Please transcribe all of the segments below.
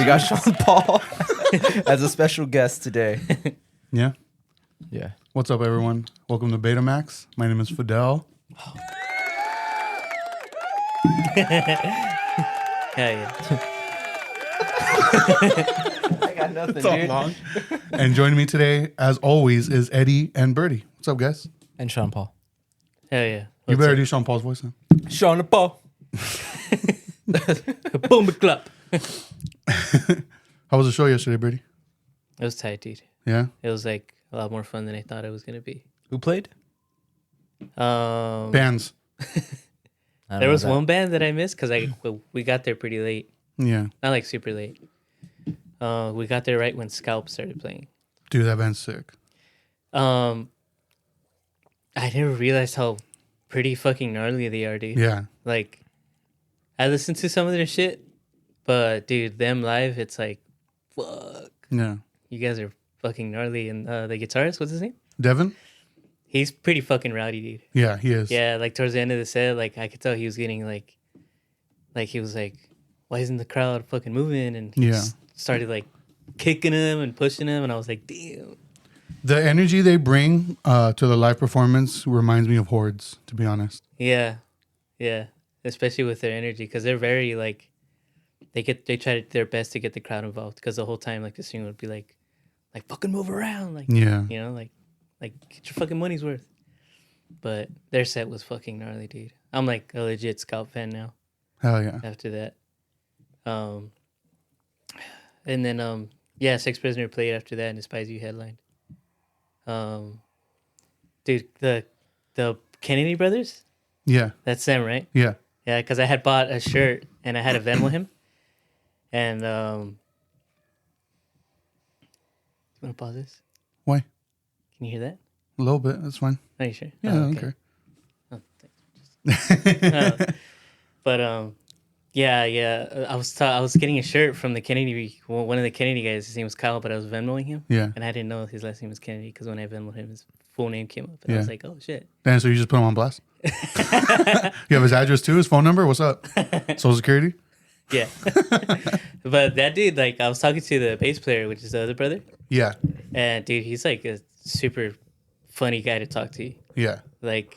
We got Sean Paul as a special guest today. Yeah. Yeah. What's up, everyone? Welcome to Betamax. My name is Fidel. Yeah. I got nothing, So dude. long. And joining me today, as always, is Eddie and Birdy. What's up, guys? And Sean Paul. Hell yeah. You better do Sean Paul's voice then. Sean Paul. Boom clap. How was the show yesterday, Birdy? It was tight, dude. Yeah? It was like a lot more fun than I thought it was gonna be. Who played? Bands. There was one band that I missed because we got there pretty late. Yeah. Not like super late. We got there right when Scalp started playing. Dude, that band's sick. I never realized how pretty fucking gnarly they are, dude. Yeah. Like, I listened to some of their shit, but dude, them live, it's like, fuck. Yeah. You guys are fucking gnarly. And the guitarist, what's his name? Devin? He's pretty fucking rowdy, dude. Yeah, he is. Yeah, like towards the end of the set, like I could tell he was getting like he was like, why isn't the crowd fucking moving? And he just started like kicking him and pushing him, and I was like, damn. The energy they bring to the live performance reminds me of Hordes, to be honest. Yeah, especially with their energy, because they're very like they try their best to get the crowd involved, because the whole time like the singer would be like fucking move around, like Yeah. you know, like get your fucking money's worth. But their set was fucking gnarly, dude. I'm like a legit Scalp fan now. Hell yeah. After that, and then Sex Prisoner played after that, and Despise You headlined. Dude, the Kennedy brothers, Yeah. that's them, right? Yeah. Yeah, because I had bought a shirt and I had a Venmo him, and you want to pause this? Why? Can you hear that? A little bit. That's fine. Are you sure? Yeah, Oh, I don't care. Oh, thanks. But I was getting a shirt from the Kennedy, one of the Kennedy guys. His name was Kyle, but I was Venmoing him. Yeah. And I didn't know his last name was Kennedy, because when I Venmoed him, his full name came up, and I was like, oh shit. Damn, so you just put him on blast? You have his address too, his phone number? What's up? Social Security? Yeah. But that dude, like, I was talking to the bass player, which is the other brother, Yeah. and dude, he's like a super funny guy to talk to. Yeah. Like,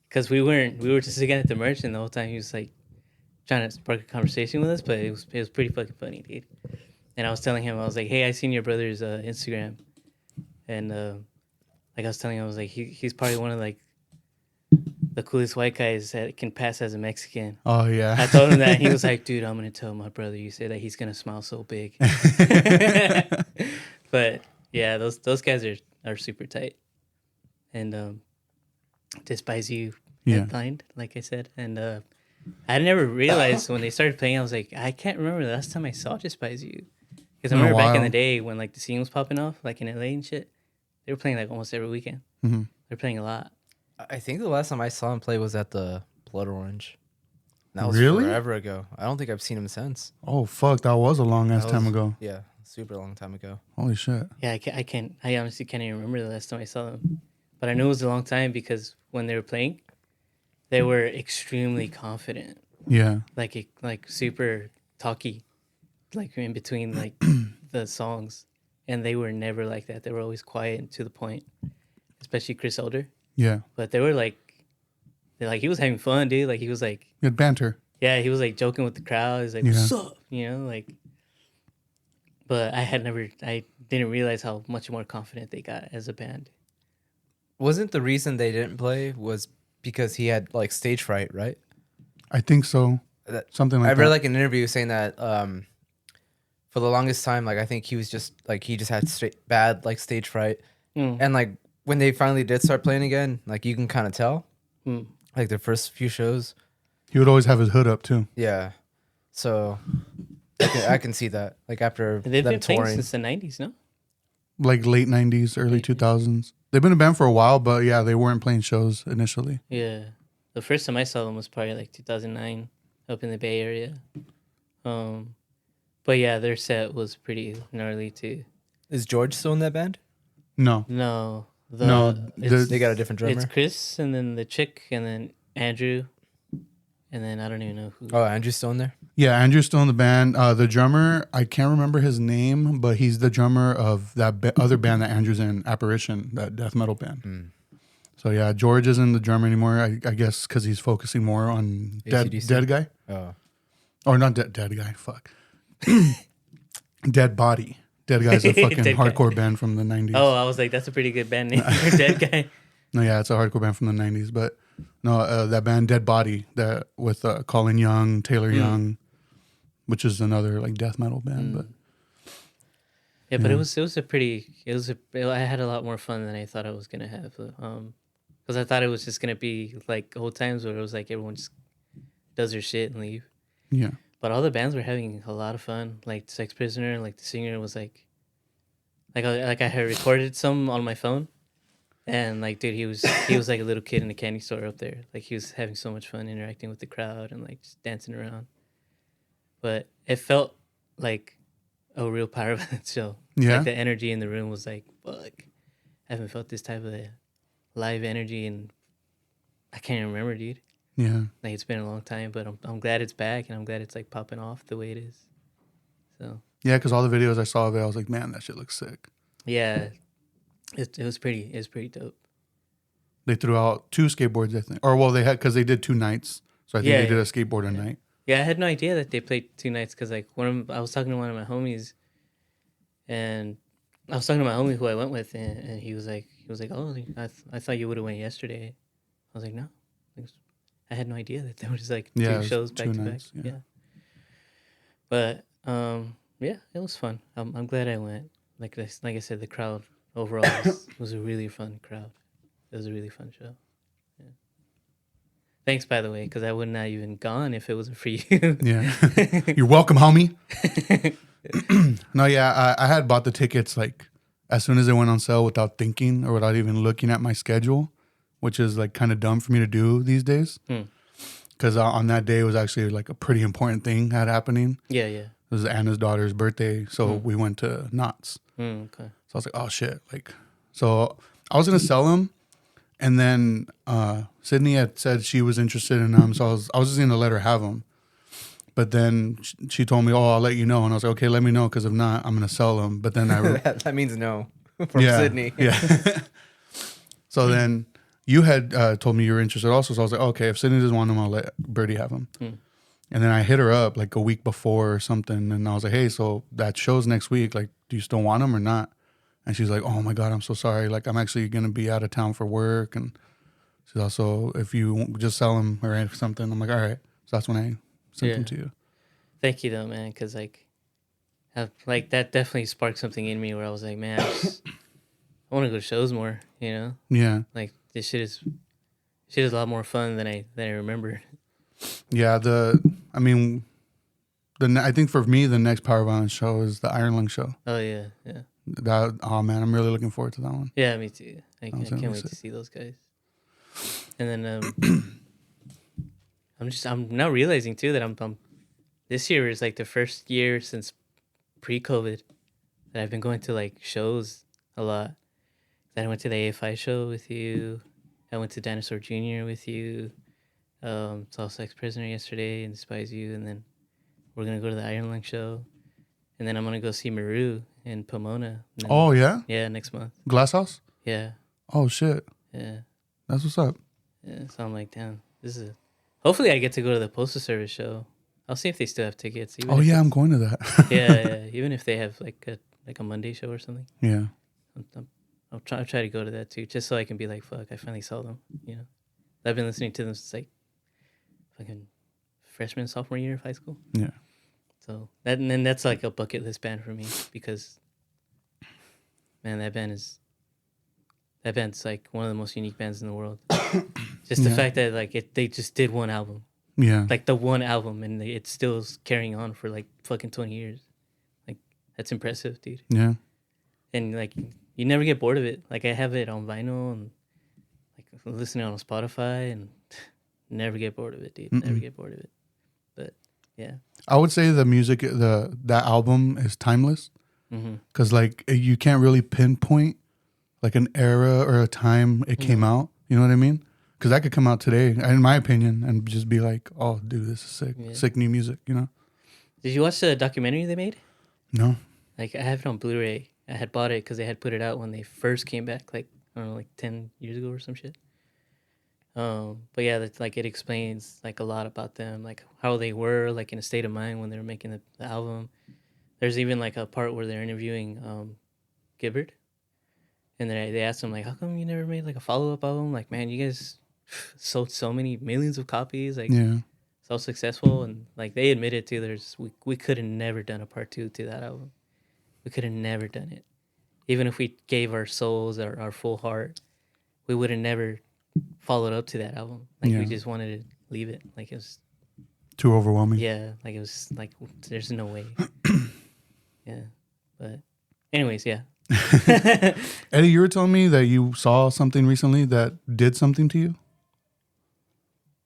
because we were just looking at the merch, and the whole time he was like trying to spark a conversation with us, but it was pretty fucking funny, dude. And I was telling him, I was like, hey, I seen your brother's Instagram, and like I was telling him, I was like, he's probably one of like the coolest white guys that can pass as a Mexican. Oh, yeah. I told him that, and he was like, dude, I'm gonna tell my brother you say that he's gonna smile so big. But yeah, those guys are super tight. And Despise You headlined, like I said, and I never realized when they started playing, I was like, I can't remember the last time I saw Despise You, because I remember back in the day when like the scene was popping off, like in LA and shit, they were playing like almost every weekend. Mm-hmm. They're playing a lot. I think the last time I saw him play was at the Blood Orange. That was Really? forever ago. I don't think I've seen him since. Oh, fuck. That was a long ass time ago. Yeah, super long time ago. Holy shit. Yeah, I honestly can't even remember the last time I saw them, but I knew it was a long time because when they were playing, they were extremely confident. Yeah. Like super talky, like in between like the songs, and they were never like that. They were always quiet and to the point, especially Chris Elder. Yeah. But they were like he was having fun, dude. Like he was like, You had banter. yeah, he was like joking with the crowd. He's like, what's up, you know, like. But I didn't realize how much more confident they got as a band. Wasn't the reason they didn't play was because he had like stage fright, right? I think so. Something like I that. read like an interview saying that for the longest time, like I think he was just like he just had bad like stage fright, and like when they finally did start playing again, like you can kind of tell, like their first few shows. He would always have his hood up too. Yeah, so I can see that. Like after They've them been playing touring, since the 90s, no? Like late 90s, early 2000s. They've been a band for a while, but yeah, they weren't playing shows initially. Yeah. The first time I saw them was probably like 2009 up in the Bay Area. But yeah, their set was pretty gnarly too. is George still in that band? No. No. No, They got a different drummer. It's Chris, and then the chick, and then Andrew, and then I don't even know who. Oh, Andrew's still in there? Yeah, Andrew's still in the band. The drummer, I can't remember his name, but he's the drummer of that other band that Andrew's in, Apparition, that death metal band. So yeah, George isn't the drummer anymore. I guess because he's focusing more on dead guy. Oh. Or not dead guy. Fuck. Dead Body. Dead Guy's a fucking hardcore band from the 90s. Oh, I was like, that's a pretty good band name. Dead Guy. No, yeah, it's a hardcore band from the 90s. But no, that band Dead Body, that with Colin Young, Taylor Young, which is another like death metal band. But yeah, but it was I had a lot more fun than I thought I was gonna have. Because I thought it was just gonna be like old times where it was like everyone just does their shit and leave. yeah. But all the bands were having a lot of fun. Like Sex Prisoner, like the singer was like I had recorded some on my phone, and like dude, he was like a little kid in a candy store up there. Like he was having so much fun interacting with the crowd and like just dancing around. But it felt like a real Power Violence show. Yeah. Like the energy in the room was like, fuck, I haven't felt this type of live energy and I can't even remember, dude. Yeah. Like it's been a long time, but I'm glad it's back and I'm glad it's like popping off the way it is. So Yeah, because all the videos I saw of it, I was like, man, that shit looks sick. yeah, it was pretty dope. They threw out 2 skateboards, I think. Or well, they had because they did 2 nights, so I think they did a skateboard a night. Yeah, I had no idea that they played 2 nights because like I was talking to one of my homies, and I was talking to my homie who I went with, and he was like, oh, I thought you would have went yesterday. I was like, no, I had no idea that there was just like 2 shows back to back. Yeah. But yeah, it was fun. I'm glad I went. Like I said, the crowd overall was a really fun crowd. It was a really fun show. Yeah. Thanks, by the way, because I would not even gone if it wasn't for you. Yeah. You're welcome, homie. No, yeah, I had bought the tickets like as soon as they went on sale without thinking or without even looking at my schedule, which is like kind of dumb for me to do these days. Because on that day, it was actually like a pretty important thing had happening. Yeah. It was Anna's daughter's birthday, so we went to Knott's. Okay. So I was like, oh shit. Like, so I was going to sell them. And then Sydney had said she was interested in them. So I was just going to let her have them. But then she told me, oh, I'll let you know. And I was like, okay, let me know. Because if not, I'm going to sell them. But then that means no from Sydney. Yeah. So then you had told me you were interested also. So I was like, okay, if Sydney doesn't want them, I'll let Birdy have them. And then I hit her up like a week before or something. And I was like, hey, so that show's next week. Like, do you still want them or not? And she's like, oh my God, I'm so sorry. Like, I'm actually going to be out of town for work. And she's also, if you just sell them or something, I'm like, all right. So that's when I sent them to you. Thank you though, man. Cause like that definitely sparked something in me where I was like, man, I want to go to shows more, you know? Yeah. Like this shit is a lot more fun than I remember. Yeah. I think for me, the next Power Violence show is the Iron Lung show. Oh yeah. Oh man, I'm really looking forward to that one. Yeah, me too. I can't wait to see those guys. And then I'm now realizing too that I'm this year is like the first year since pre-COVID that I've been going to like shows a lot. That I went to the AFI show with you. I went to Dinosaur Jr. with you. Saw Sex Prisoner yesterday and Despise You, and then we're gonna go to the Iron Lung show, and then I'm gonna go see Maru in Pomona. Oh yeah. Yeah, next month. Glass House. Yeah. Oh shit. Yeah. That's what's up. Yeah. So I'm like, damn, this is. Hopefully, I get to go to the Postal Service show. I'll see if they still have tickets. Oh yeah, I'm going to that. yeah. Even if they have like a Monday show or something. Yeah. I'll try to go to that too, just so I can be like, fuck, I finally saw them. You know, I've been listening to them since like fucking freshman, sophomore year of high school. Yeah. So that's like a bucket list band for me because, man, that band's like one of the most unique bands in the world. Just the fact that like they just did one album. Yeah. Like the one album, and it's still carrying on for like fucking 20 years. Like that's impressive, dude. Yeah. And like you never get bored of it. Like I have it on vinyl and like listening on Spotify and never get bored of it, dude. Never get bored of it. But yeah. I would say the music, that album is timeless because like you can't really pinpoint like an era or a time it came out. You know what I mean? Because that could come out today, in my opinion, and just be like, "Oh, dude, this is sick, sick new music." You know? Did you watch the documentary they made? No. Like I have it on Blu-ray. I had bought it because they had put it out when they first came back, like I don't know, like 10 years ago or some shit. But yeah, that's, like it explains like a lot about them, like how they were like in a state of mind when they were making the album. There's even like a part where they're interviewing Gibbard, and they asked him like, "How come you never made like a follow-up album? Like, man, you guys sold so many millions of copies, like so successful." And like they admitted too, we could have never done a part 2 to that album. We could have never done it, even if we gave our souls or our full heart. We would have never followed up to that album. Like we just wanted to leave it. Like it was too overwhelming. Yeah, like it was like there's no way. Yeah, but anyways, yeah. Eddie, you were telling me that you saw something recently that did something to you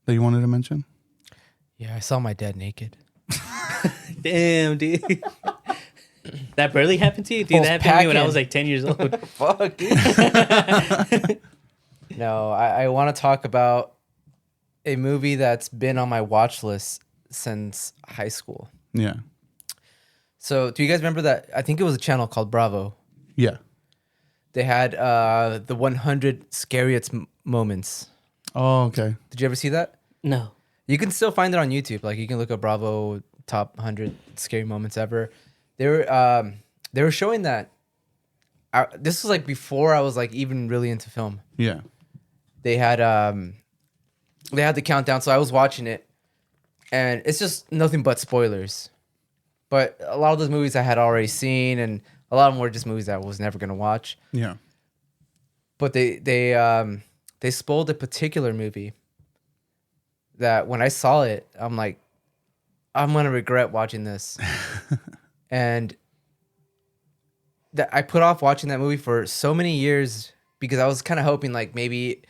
that you wanted to mention. Yeah, I saw my dad naked. Damn, dude. That barely happened to you? Dude, that happened to me when I was like 10 years old. Fuck, dude. No, I want to talk about a movie that's been on my watch list since high school. Yeah. So, do you guys remember that? I think it was a channel called Bravo. Yeah. They had the 100 scariest moments. Oh, okay. Did you ever see that? No. You can still find it on YouTube. Like you can look up Bravo top 100 scary moments ever. They were showing that. This was like before I was like even really into film. Yeah. They had the countdown, so I was watching it, and it's just nothing but spoilers. But a lot of those movies I had already seen, and a lot of them were just movies that I was never gonna watch. Yeah. But they spoiled a particular movie that when I saw it, I'm like, I'm gonna regret watching this. And that I put off watching that movie for so many years because I was kind of hoping like maybe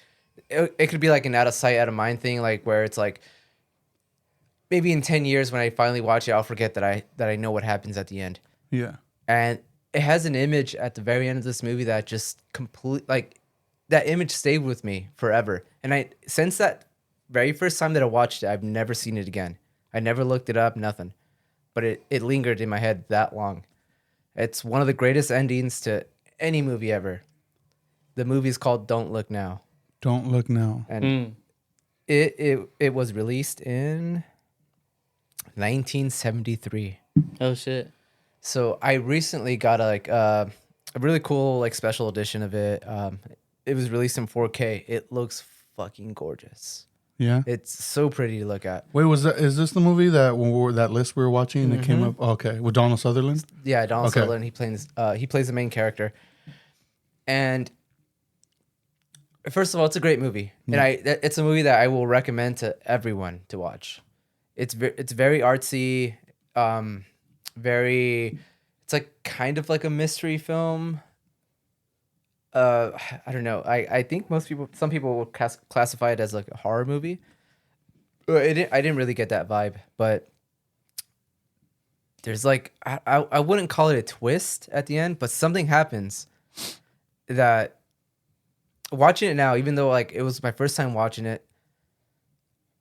it could be like an out of sight, out of mind thing, like where it's like maybe in 10 years when I finally watch it, I'll forget that I know what happens at the end. Yeah. And it has an image at the very end of this movie that just like that image stayed with me forever. And since that very first time that I watched it, I've never seen it again. I never looked it up, nothing. But it lingered in my head that long. It's one of the greatest endings to any movie ever. The movie is called Don't Look Now. Don't Look Now. And it was released in 1973. Oh shit. So I recently got a really cool like special edition of it. It was released in 4K. It looks fucking gorgeous. Yeah. It's so pretty to look at. Wait, is this the movie that that list we were watching that came up? Okay, with Donald Sutherland. Yeah, Donald Sutherland. He plays the main character. And first of all, it's a great movie, and it's a movie that I will recommend to everyone to watch. It's very artsy, it's like kind of like a mystery film. I don't know. I think some people will classify it as like a horror movie. I didn't really get that vibe, but there's like I wouldn't call it a twist at the end, but something happens that watching it now, even though like it was my first time watching it,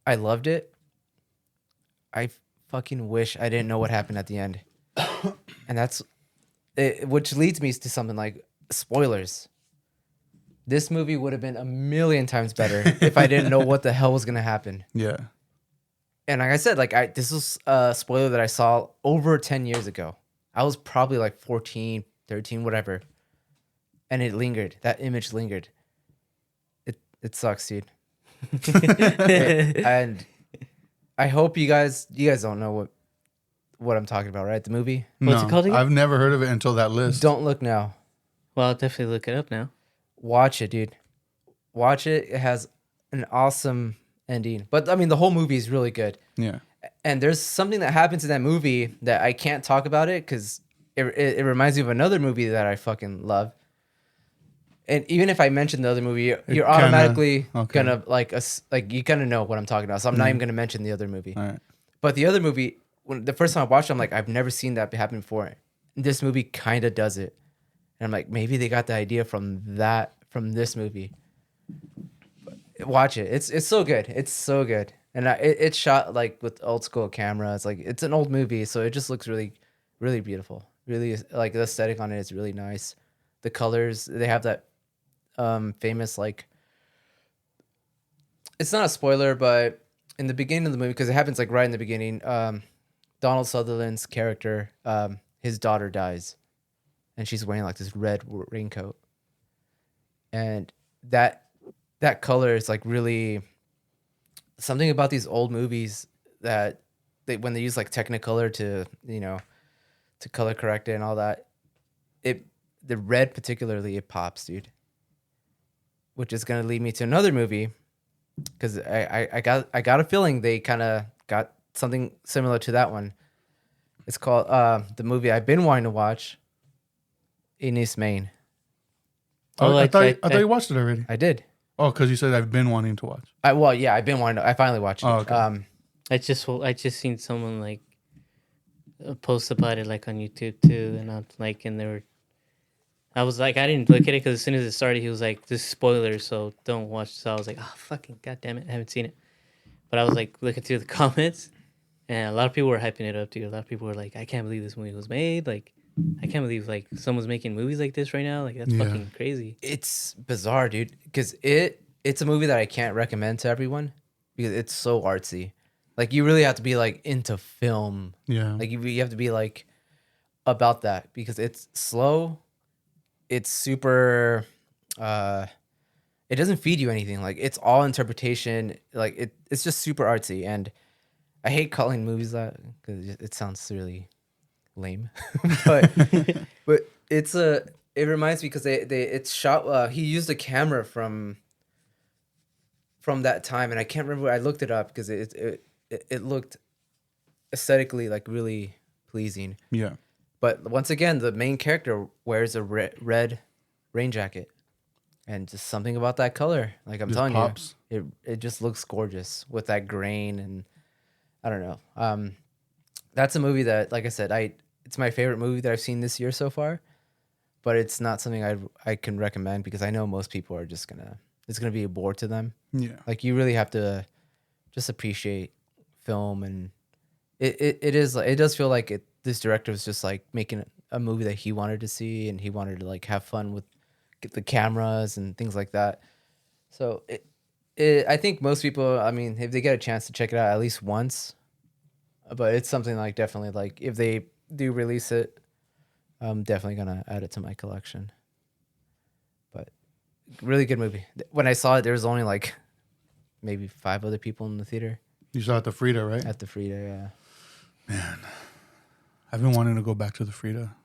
I loved it. I fucking wish I didn't know what happened at the end. And that's it, which leads me to something like spoilers. This movie would have been a million times better if I didn't know what the hell was going to happen. Yeah. And like I said, like this was a spoiler that I saw over 10 years ago. I was probably like 14, 13, whatever. And it lingered. That image lingered. It sucks, dude. And I hope you guys don't know what I'm talking about, right? The movie? What's it called again? I've never heard of it until that list. Don't Look Now. Well, I'll definitely look it up now. Watch it, dude. Watch it. It has an awesome ending. But I mean, the whole movie is really good. Yeah. And there's something that happens in that movie that I can't talk about it because it reminds me of another movie that I fucking love. And even if I mention the other movie, you're automatically gonna like you kind of know what I'm talking about. So I'm not even gonna mention the other movie. All right. But the other movie, when the first time I watched it, I'm like, I've never seen that happen before. This movie kind of does it. And I'm like, maybe they got the idea from this movie. Watch it. It's so good. It's so good. And it's shot like with old school camera. It's like it's an old movie, so it just looks really, really beautiful. Really, like the aesthetic on it is really nice. The colors, they have that famous like. It's not a spoiler, but in the beginning of the movie, because it happens like right in the beginning, Donald Sutherland's character, his daughter dies, and she's wearing like this red raincoat, and that color is like really something about these old movies that when they use like Technicolor to to color correct it and all that, the red particularly it pops, dude. Which is gonna lead me to another movie, because I got a feeling they kind of got something similar to that one. It's called the movie I've been wanting to watch, In East Maine. Oh, I thought you watched it already. I did. Oh, because you said I've been wanting to watch. I've been wanting to. I finally watched it. Oh, okay. I just seen someone like post about it like on YouTube too, and I'm like, and I was like, I didn't look at it because as soon as it started, he was like, "This is spoilers, so don't watch." So I was like, "Oh fucking goddamn it, I haven't seen it." But I was like looking through the comments, and a lot of people were hyping it up, dude. A lot of people were like, "I can't believe this movie was made. Like, I can't believe like someone's making movies like this right now. Like that's fucking crazy." It's bizarre, dude, because it's a movie that I can't recommend to everyone because it's so artsy. Like you really have to be like into film. Yeah. Like you have to be like about that because it's slow. It's super. It doesn't feed you anything. Like it's all interpretation. Like it's just super artsy, and I hate calling movies that because it sounds really lame. but it reminds me because it's shot. He used a camera from that time, and I can't remember. I looked it up because it looked aesthetically like really pleasing. Yeah. But once again, the main character wears a red rain jacket, and just something about that color, like I'm telling pops. you, it just looks gorgeous with that grain, and I don't know. That's a movie that, like I said, it's my favorite movie that I've seen this year so far, but it's not something I can recommend because I know most people are just it's gonna be a bore to them. Yeah. Like you really have to just appreciate film, and it does feel like this director was just like making a movie that he wanted to see, and he wanted to like have fun with get the cameras and things like that. So I think most people, I mean, if they get a chance to check it out at least once, but it's something like definitely like if they do release it, I'm definitely gonna add it to my collection. But really good movie. When I saw it, there was only like maybe 5 other people in the theater. You saw it at the Frida, right? At the Frida, yeah. Man, I've been wanting to go back to the Frida.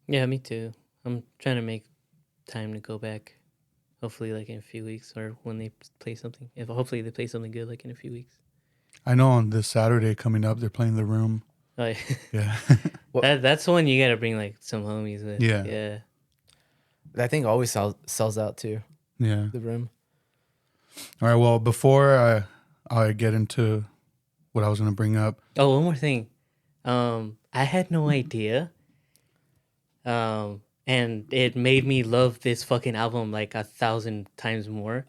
Yeah, me too. I'm trying to make time to go back. Hopefully, like in a few weeks, or when they play something. Hopefully they play something good, like in a few weeks. I know on this Saturday coming up, they're playing The Room. Oh, yeah. Yeah. That's the one you gotta bring like some homies with. Yeah. Yeah. That thing always sells out too. Yeah. The Room. All right. Well, before I get into what I was going to bring up. Oh, one more thing. I had no idea. And it made me love this fucking album like 1,000 times more.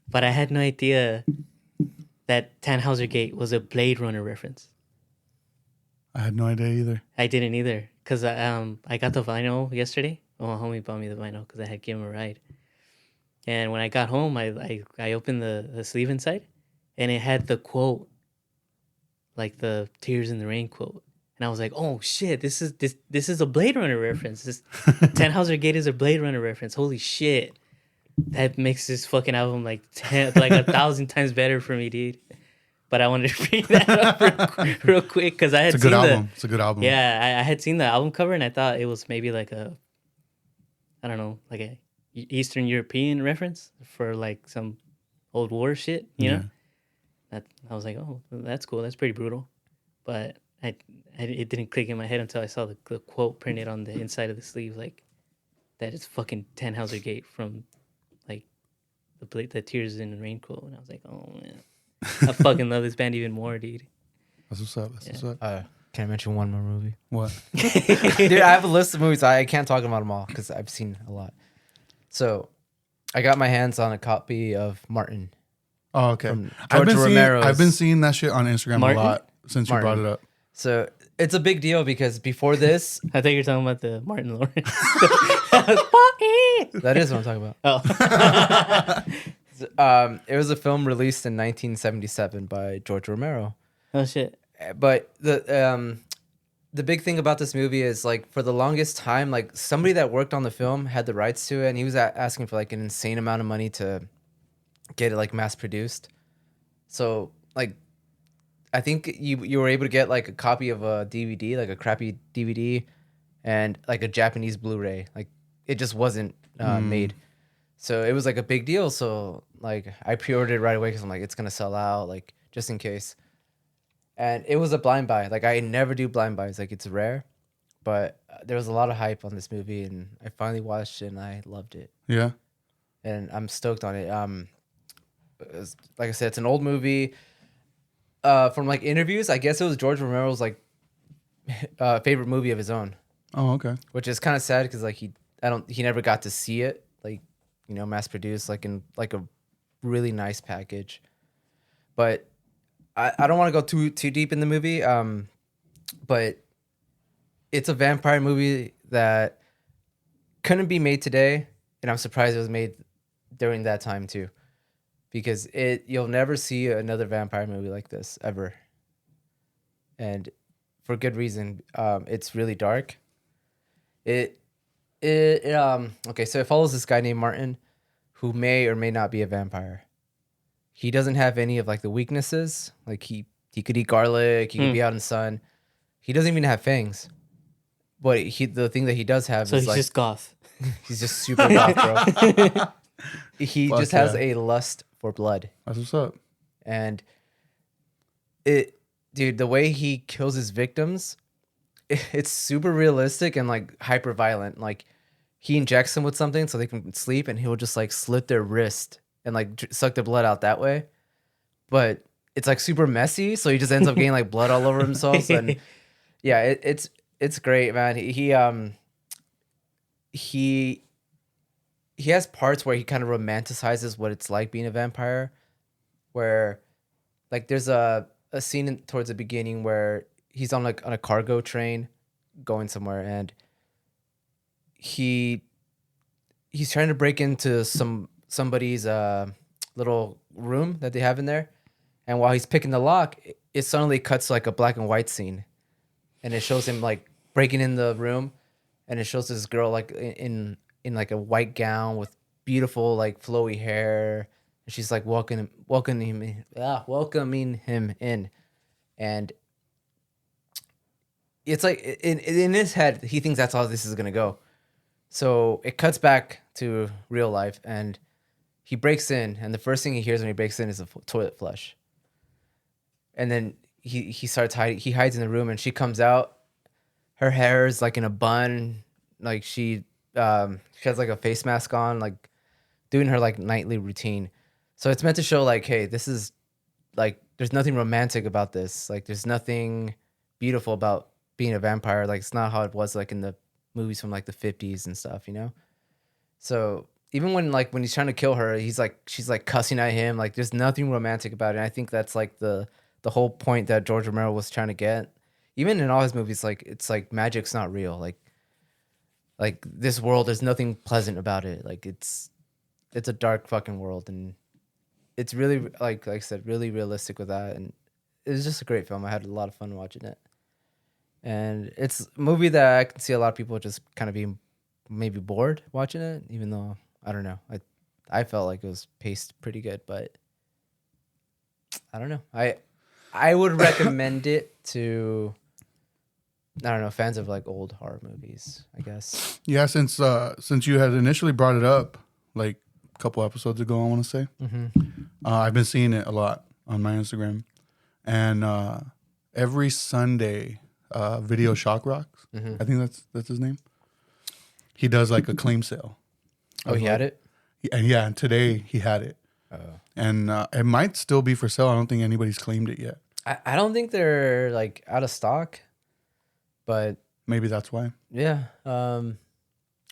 But I had no idea that Tannhauser Gate was a Blade Runner reference. I had no idea either. I didn't either. Because I got the vinyl yesterday. Oh, my homie bought me the vinyl because I had given him a ride. And when I got home, I opened the sleeve inside, and it had the quote, like the Tears in the Rain quote. And I was like, oh shit, this is a Blade Runner reference. This Tannhauser Gate is a Blade Runner reference. Holy shit. That makes this fucking album like 1,000 times better for me, dude. But I wanted to bring that up real quick because I had seen It's a good album. Yeah, I had seen the album cover and I thought it was maybe like a Eastern European reference for like some old war shit, you know? That I was like, oh, that's cool. That's pretty brutal. But it didn't click in my head until I saw the quote printed on the inside of the sleeve, like that is fucking Tannhauser Gate from like the Tears in the Rain quote, and I was like, oh man, I fucking love this band even more, dude. That's what's up. That's what's up. Can I mention one more movie? What? Dude, I have a list of movies. I can't talk about them all because I've seen a lot. So, I got my hands on a copy of Martin. Oh, okay. From I've George Romero's. been seeing that shit on Instagram Martin? a lot since you brought Martin. it up. So it's a big deal because before this, I think you're talking about the Martin Lawrence. that is what I'm talking about. Oh. It was a film released in 1977 by George Romero. Oh shit. But the big thing about this movie is like for the longest time, like somebody that worked on the film had the rights to it, and he was asking for like an insane amount of money to get it like mass produced. So like, I think you were able to get like a copy of a DVD, like a crappy DVD, and like a Japanese Blu-ray. Like it just wasn't made. So it was like a big deal. So like I pre-ordered it right away because I'm like, it's gonna sell out, like just in case. And it was a blind buy. Like I never do blind buys. Like it's rare, but there was a lot of hype on this movie, and I finally watched it and I loved it. Yeah. And I'm stoked on it. Like I said, it's an old movie. From like interviews, I guess it was George Romero's like favorite movie of his own. Oh, okay. Which is kind of sad because like he never got to see it, like, you know, mass produced like in like a really nice package. But I don't want to go too deep in the movie. But it's a vampire movie that couldn't be made today, and I'm surprised it was made during that time too, because you'll never see another vampire movie like this ever, and for good reason. It's really dark. Okay, so it follows this guy named Martin, who may or may not be a vampire. He doesn't have any of like the weaknesses. Like he could eat garlic. He could be out in the sun. He doesn't even have fangs. But the thing that he does have So is he's like just goth. he's just super goth, bro. He just has a lust for blood. That's what's up. And dude, the way he kills his victims, it's super realistic and like hyper violent. Like he injects them with something so they can sleep, and he'll just like slit their wrist and like suck their blood out that way. But it's like super messy, so he just ends up getting like blood all over himself. And yeah, it's great, man. He has parts where he kind of romanticizes what it's like being a vampire, where like there's a scene towards the beginning where he's on a cargo train going somewhere, and he's trying to break into somebody's little room that they have in there, and while he's picking the lock, it suddenly cuts to like a black and white scene, and it shows him like breaking in the room, and it shows this girl like in like a white gown with beautiful like flowy hair, and she's like welcoming him in, and it's like in his head he thinks that's how this is gonna go. So it cuts back to real life, and he breaks in, and the first thing he hears when he breaks in is a toilet flush. And then he starts hiding. He hides in the room, and she comes out. Her hair is like in a bun, like she has like a face mask on, like doing her like nightly routine. So it's meant to show like, hey, this is like, there's nothing romantic about this. Like there's nothing beautiful about being a vampire. Like it's not how it was like in the movies from like the 50s and stuff, you know? So even when he's trying to kill her, she's like cussing at him. Like there's nothing romantic about it. And I think that's like the whole point that George Romero was trying to get. Even in all his movies, like it's like magic's not real. Like this world, there's nothing pleasant about it. Like it's a dark fucking world, and it's really like I said, really realistic with that. And it was just a great film. I had a lot of fun watching it. And it's a movie that I can see a lot of people just kind of being maybe bored watching it, even though I don't know. I felt like it was paced pretty good, but I don't know. I would recommend it to, I don't know, fans of like old horror movies, I guess. Yeah, since you had initially brought it up like a couple episodes ago, I want to say, I've been seeing it a lot on my Instagram, and every Sunday, Video Shock Rocks, I think that's his name. He does like a claim sale. Oh, he had it? And today he had it. And it might still be for sale. I don't think anybody's claimed it yet. I don't think they're like out of stock, but maybe that's why. Yeah.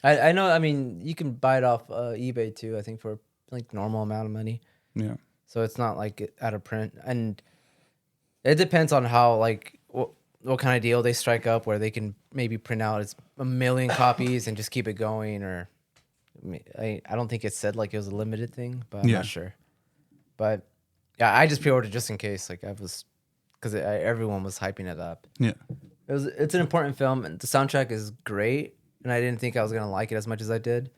I know. I mean, you can buy it off eBay too. I think for like normal amount of money. Yeah. So it's not like out of print, and it depends on how like what kind of deal they strike up, where they can maybe print out as a million copies and just keep it going. Or I don't think it said like it was a limited thing, but I'm not sure. But yeah, I just pre-ordered just in case. Like I was, because everyone was hyping it up. Yeah. It's an important film, and the soundtrack is great. And I didn't think I was gonna like it as much as I did,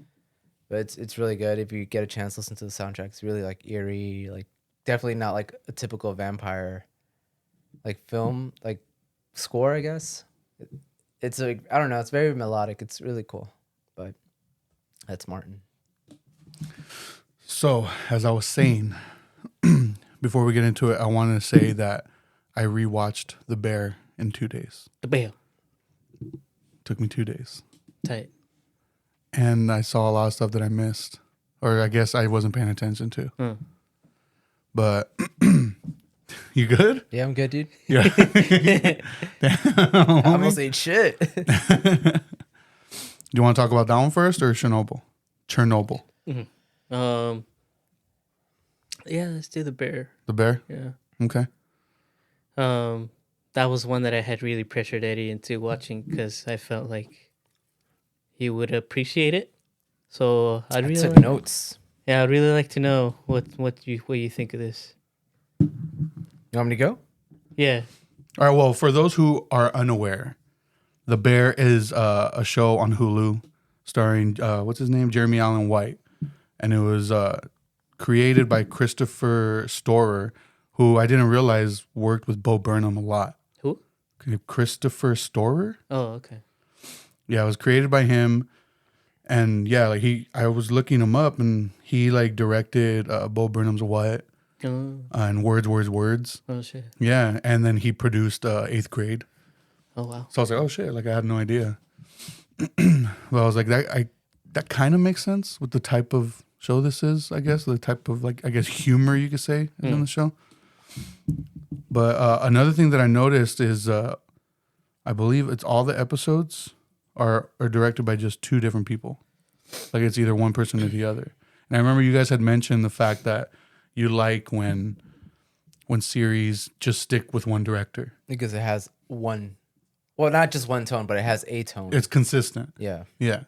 but it's really good. If you get a chance, listen to the soundtrack. It's really like eerie, like definitely not like a typical vampire like film like score. I guess it's like I don't know. It's very melodic. It's really cool. But that's Martin. So as I was saying, before we get into it, I wanted to say that I rewatched The Bear in 2 days. The Bear. Took me 2 days. Tight. And I saw a lot of stuff that I missed, or I guess I wasn't paying attention to. But you good? Yeah, I'm good, dude. Yeah. I almost ate shit. Do you want to talk about that one first or Chernobyl? Chernobyl. Mm-hmm. Yeah, let's do The Bear. The Bear? Yeah. Okay. That was one that I had really pressured Eddie into watching because I felt like he would appreciate it. So I took notes. Yeah, I'd really like to know what you think of this. You want me to go? Yeah. All right. Well, for those who are unaware, The Bear is a show on Hulu starring what's his name, Jeremy Allen White, and it was created by Christopher Storer, who I didn't realize worked with Bo Burnham a lot. Who? Christopher Storer. Oh, okay. Yeah, it was created by him, and yeah, like I was looking him up, and he like directed Bo Burnham's What and Words. Oh shit. Yeah, and then he produced 8th Grade. Oh wow. So I was like, oh shit, like I had no idea. But I was like, that kind of makes sense with the type of show this is, I guess, the type of like I guess humor you could say is in the show. But another thing that I noticed is I believe it's all the episodes are directed by just 2 different people. Like it's either one person or the other. And I remember you guys had mentioned the fact that you like when series just stick with one director. Because it has one, well, not just one tone, but it has a tone. It's consistent. Yeah. Yeah.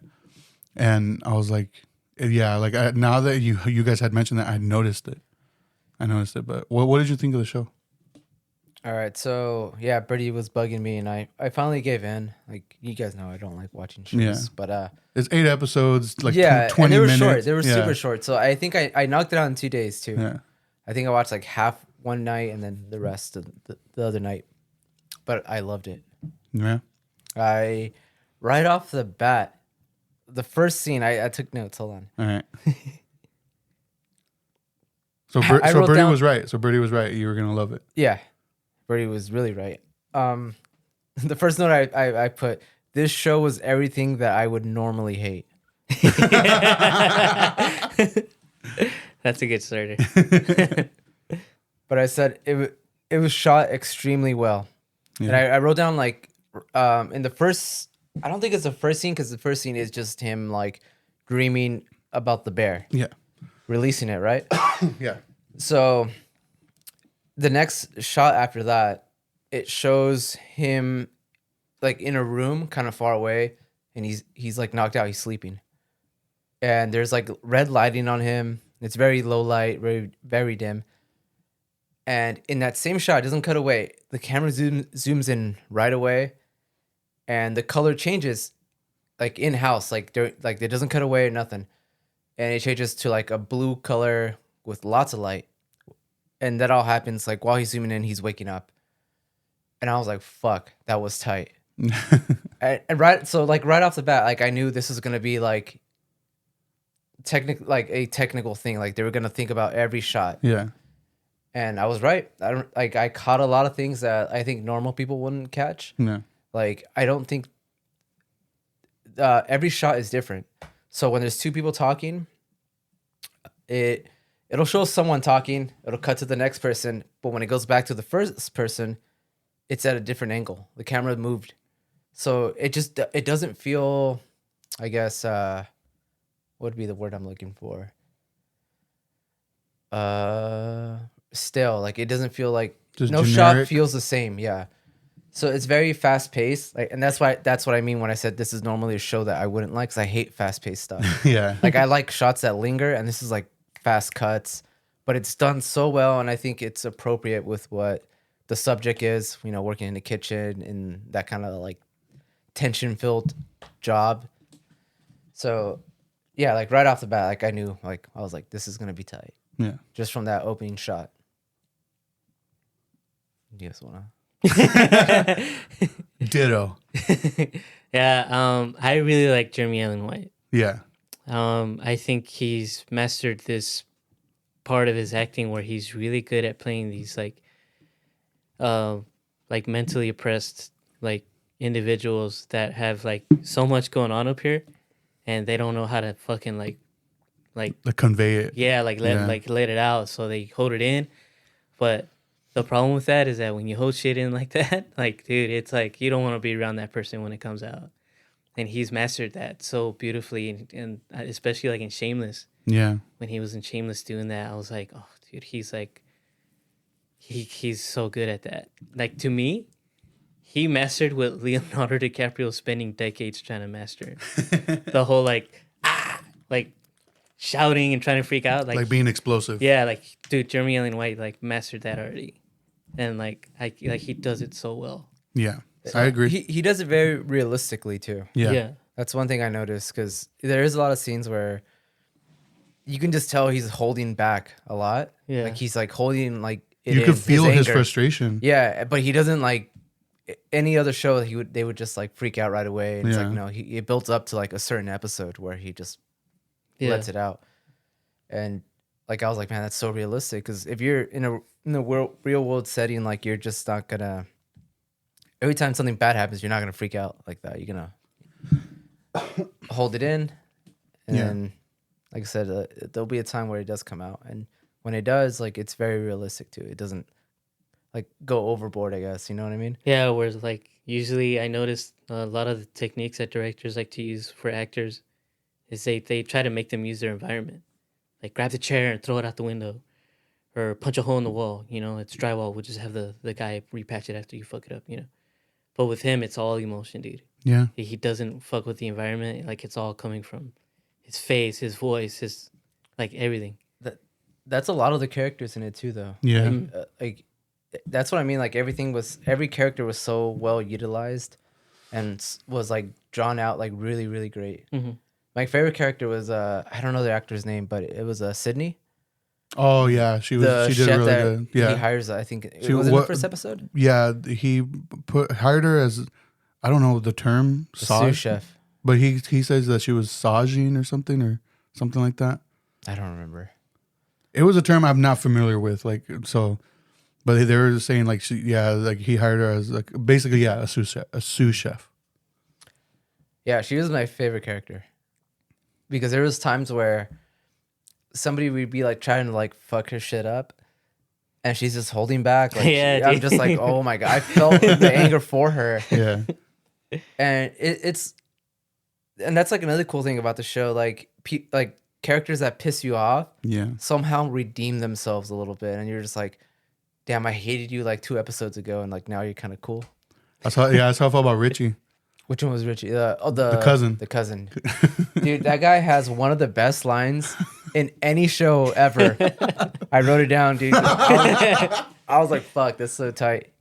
And I was like, yeah, like now that you guys had mentioned that, I noticed it. But what did you think of the show? All right, so yeah, Birdy was bugging me, and I finally gave in. Like you guys know, I don't like watching shows, but it's 8 episodes, like 20 and they were minutes. Short. They were super short. So I think I knocked it out in 2 days too. Yeah, I think I watched like half one night and then the rest of the other night. But I loved it. Yeah, right off the bat, the first scene, I took notes. Hold on. all right. So Birdy was right. So Birdy was right. You were gonna love it. Yeah. Birdy was really right. The first note I put, this show was everything that I would normally hate. That's a good starter. But I said it was shot extremely well. Yeah. And I wrote down like in the first, I don't think it's the first scene because the first scene is just him like dreaming about the bear. Yeah. Releasing it, right? Yeah. So the next shot after that, it shows him like in a room kind of far away, and he's like knocked out, he's sleeping. And there's like red lighting on him. It's very low light, very, very dim. And in that same shot, it doesn't cut away. The camera zooms in right away, and the color changes like in-house, like it doesn't cut away or nothing. And it changes to like a blue color with lots of light. And that all happens like while he's zooming in, he's waking up. And I was like, fuck, that was tight. and right off the bat, like I knew this was gonna be like a technical thing. Like they were gonna think about every shot. Yeah. And I was right. I caught a lot of things that I think normal people wouldn't catch. No. Like I don't think every shot is different. So when there's 2 people talking, it'll show someone talking, it'll cut to the next person, but when it goes back to the first person, it's at a different angle. The camera moved. So it doesn't feel I guess what would be the word I'm looking for? Still, like it doesn't feel like Just no generic? shot feels the same. Yeah. So it's very fast paced, like, and that's what I mean when I said this is normally a show that I wouldn't like, because I hate fast paced stuff. Yeah. Like I like shots that linger, and this is like fast cuts, but it's done so well, and I think it's appropriate with what the subject is. You know, working in the kitchen and that kind of like tension filled job. So yeah, like right off the bat, like I knew, like I was like, this is gonna be tight Yeah. just from that opening shot. You guys wanna? Ditto. Yeah, I really like Jeremy Allen White. Yeah. I think he's mastered this part of his acting where he's really good at playing these like mentally oppressed like individuals that have like so much going on up here, and they don't know how to fucking like Convey it. yeah let it out, so they hold it in. But the problem with that is that when you hold shit in like that, like dude, it's like you don't want to be around that person when it comes out. And he's mastered that so beautifully, and especially like in Shameless. Yeah. When he was in Shameless doing that, I was like, oh, dude, he's like, he's so good at that. Like to me, he mastered what Leonardo DiCaprio spending decades trying to master. The whole like shouting and trying to freak out, Like being explosive. yeah, like dude, Jeremy Allen White like mastered that already, and like he does it so well. Yeah. I agree. He does it very realistically too. Yeah. That's one thing I noticed, because there is a lot of scenes where you can just tell he's holding back a lot. Yeah. Like he's like holding like it You in, could feel his anger. frustration. Yeah, but he doesn't like any other show. They would just like freak out right away. And it's Yeah. like no, it builds up to like a certain episode where he just Yeah. lets it out. And like I was like, man, that's so realistic. Because if you're in a real world setting, like you're just not gonna. Every time something bad happens, you're not gonna freak out like that. You're gonna hold it in, and Yeah. then, like I said, there'll be a time where it does come out, and when it does, like it's very realistic too. It doesn't like go overboard, I guess. You know what I mean? Yeah, whereas like usually I noticed a lot of the techniques that directors like to use for actors is they try to make them use their environment. Like grab the chair and throw it out the window, or punch a hole in the wall. You know, it's drywall. We'll just have the guy repatch it after you fuck it up. You know, but with him, it's all emotion, dude. Yeah. He doesn't fuck with the environment. Like it's all coming from his face, his voice, his like everything. That's a lot of the characters in it too, though. Yeah. Like that's what I mean. Like every character was so well utilized, and was like drawn out like really really great. Mm-hmm. My favorite character was I don't know the actor's name, but it was Sydney. Oh yeah, she did chef really that good. he Yeah. hires. I think it She- was in the what- first episode. Yeah, he hired her as, I don't know the term, The sous sage, chef. but he says that she was saging or something like that. I don't remember. It was a term I'm not familiar with, like so, but they were saying like like he hired her as like basically a sous chef. Yeah, she was my favorite character, because there was times where somebody would be like trying to like fuck her shit up, and she's just holding back. Like, Yeah, I'm dude. just like, oh my god, I felt the anger for her, Yeah, and and that's like another cool thing about the show. Like like characters that piss you off yeah, somehow redeem themselves a little bit, and you're just like, damn, I hated you like 2 episodes ago, and like now you're kind of cool. that's how I felt about Richie. Which one was Richie? The cousin. The cousin. Dude, that guy has one of the best lines in any show ever. I wrote it down, dude. I was like, fuck, that's so tight.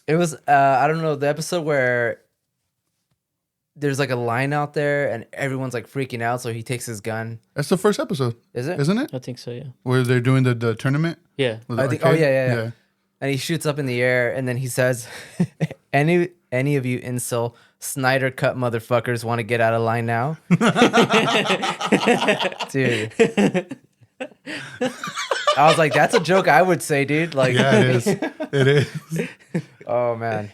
It was, I don't know, the episode where there's like a line out there and everyone's like freaking out, so he takes his gun. That's the first episode, Is it? isn't it? I think so. Yeah. Where they're doing the tournament. Yeah. with the I think, oh, arcade? yeah. And he shoots up in the air, and then he says, any of you incel Snyder cut motherfuckers want to get out of line now? Dude. I was like, that's a joke I would say, dude. Like, Yeah, it is. It is. oh man.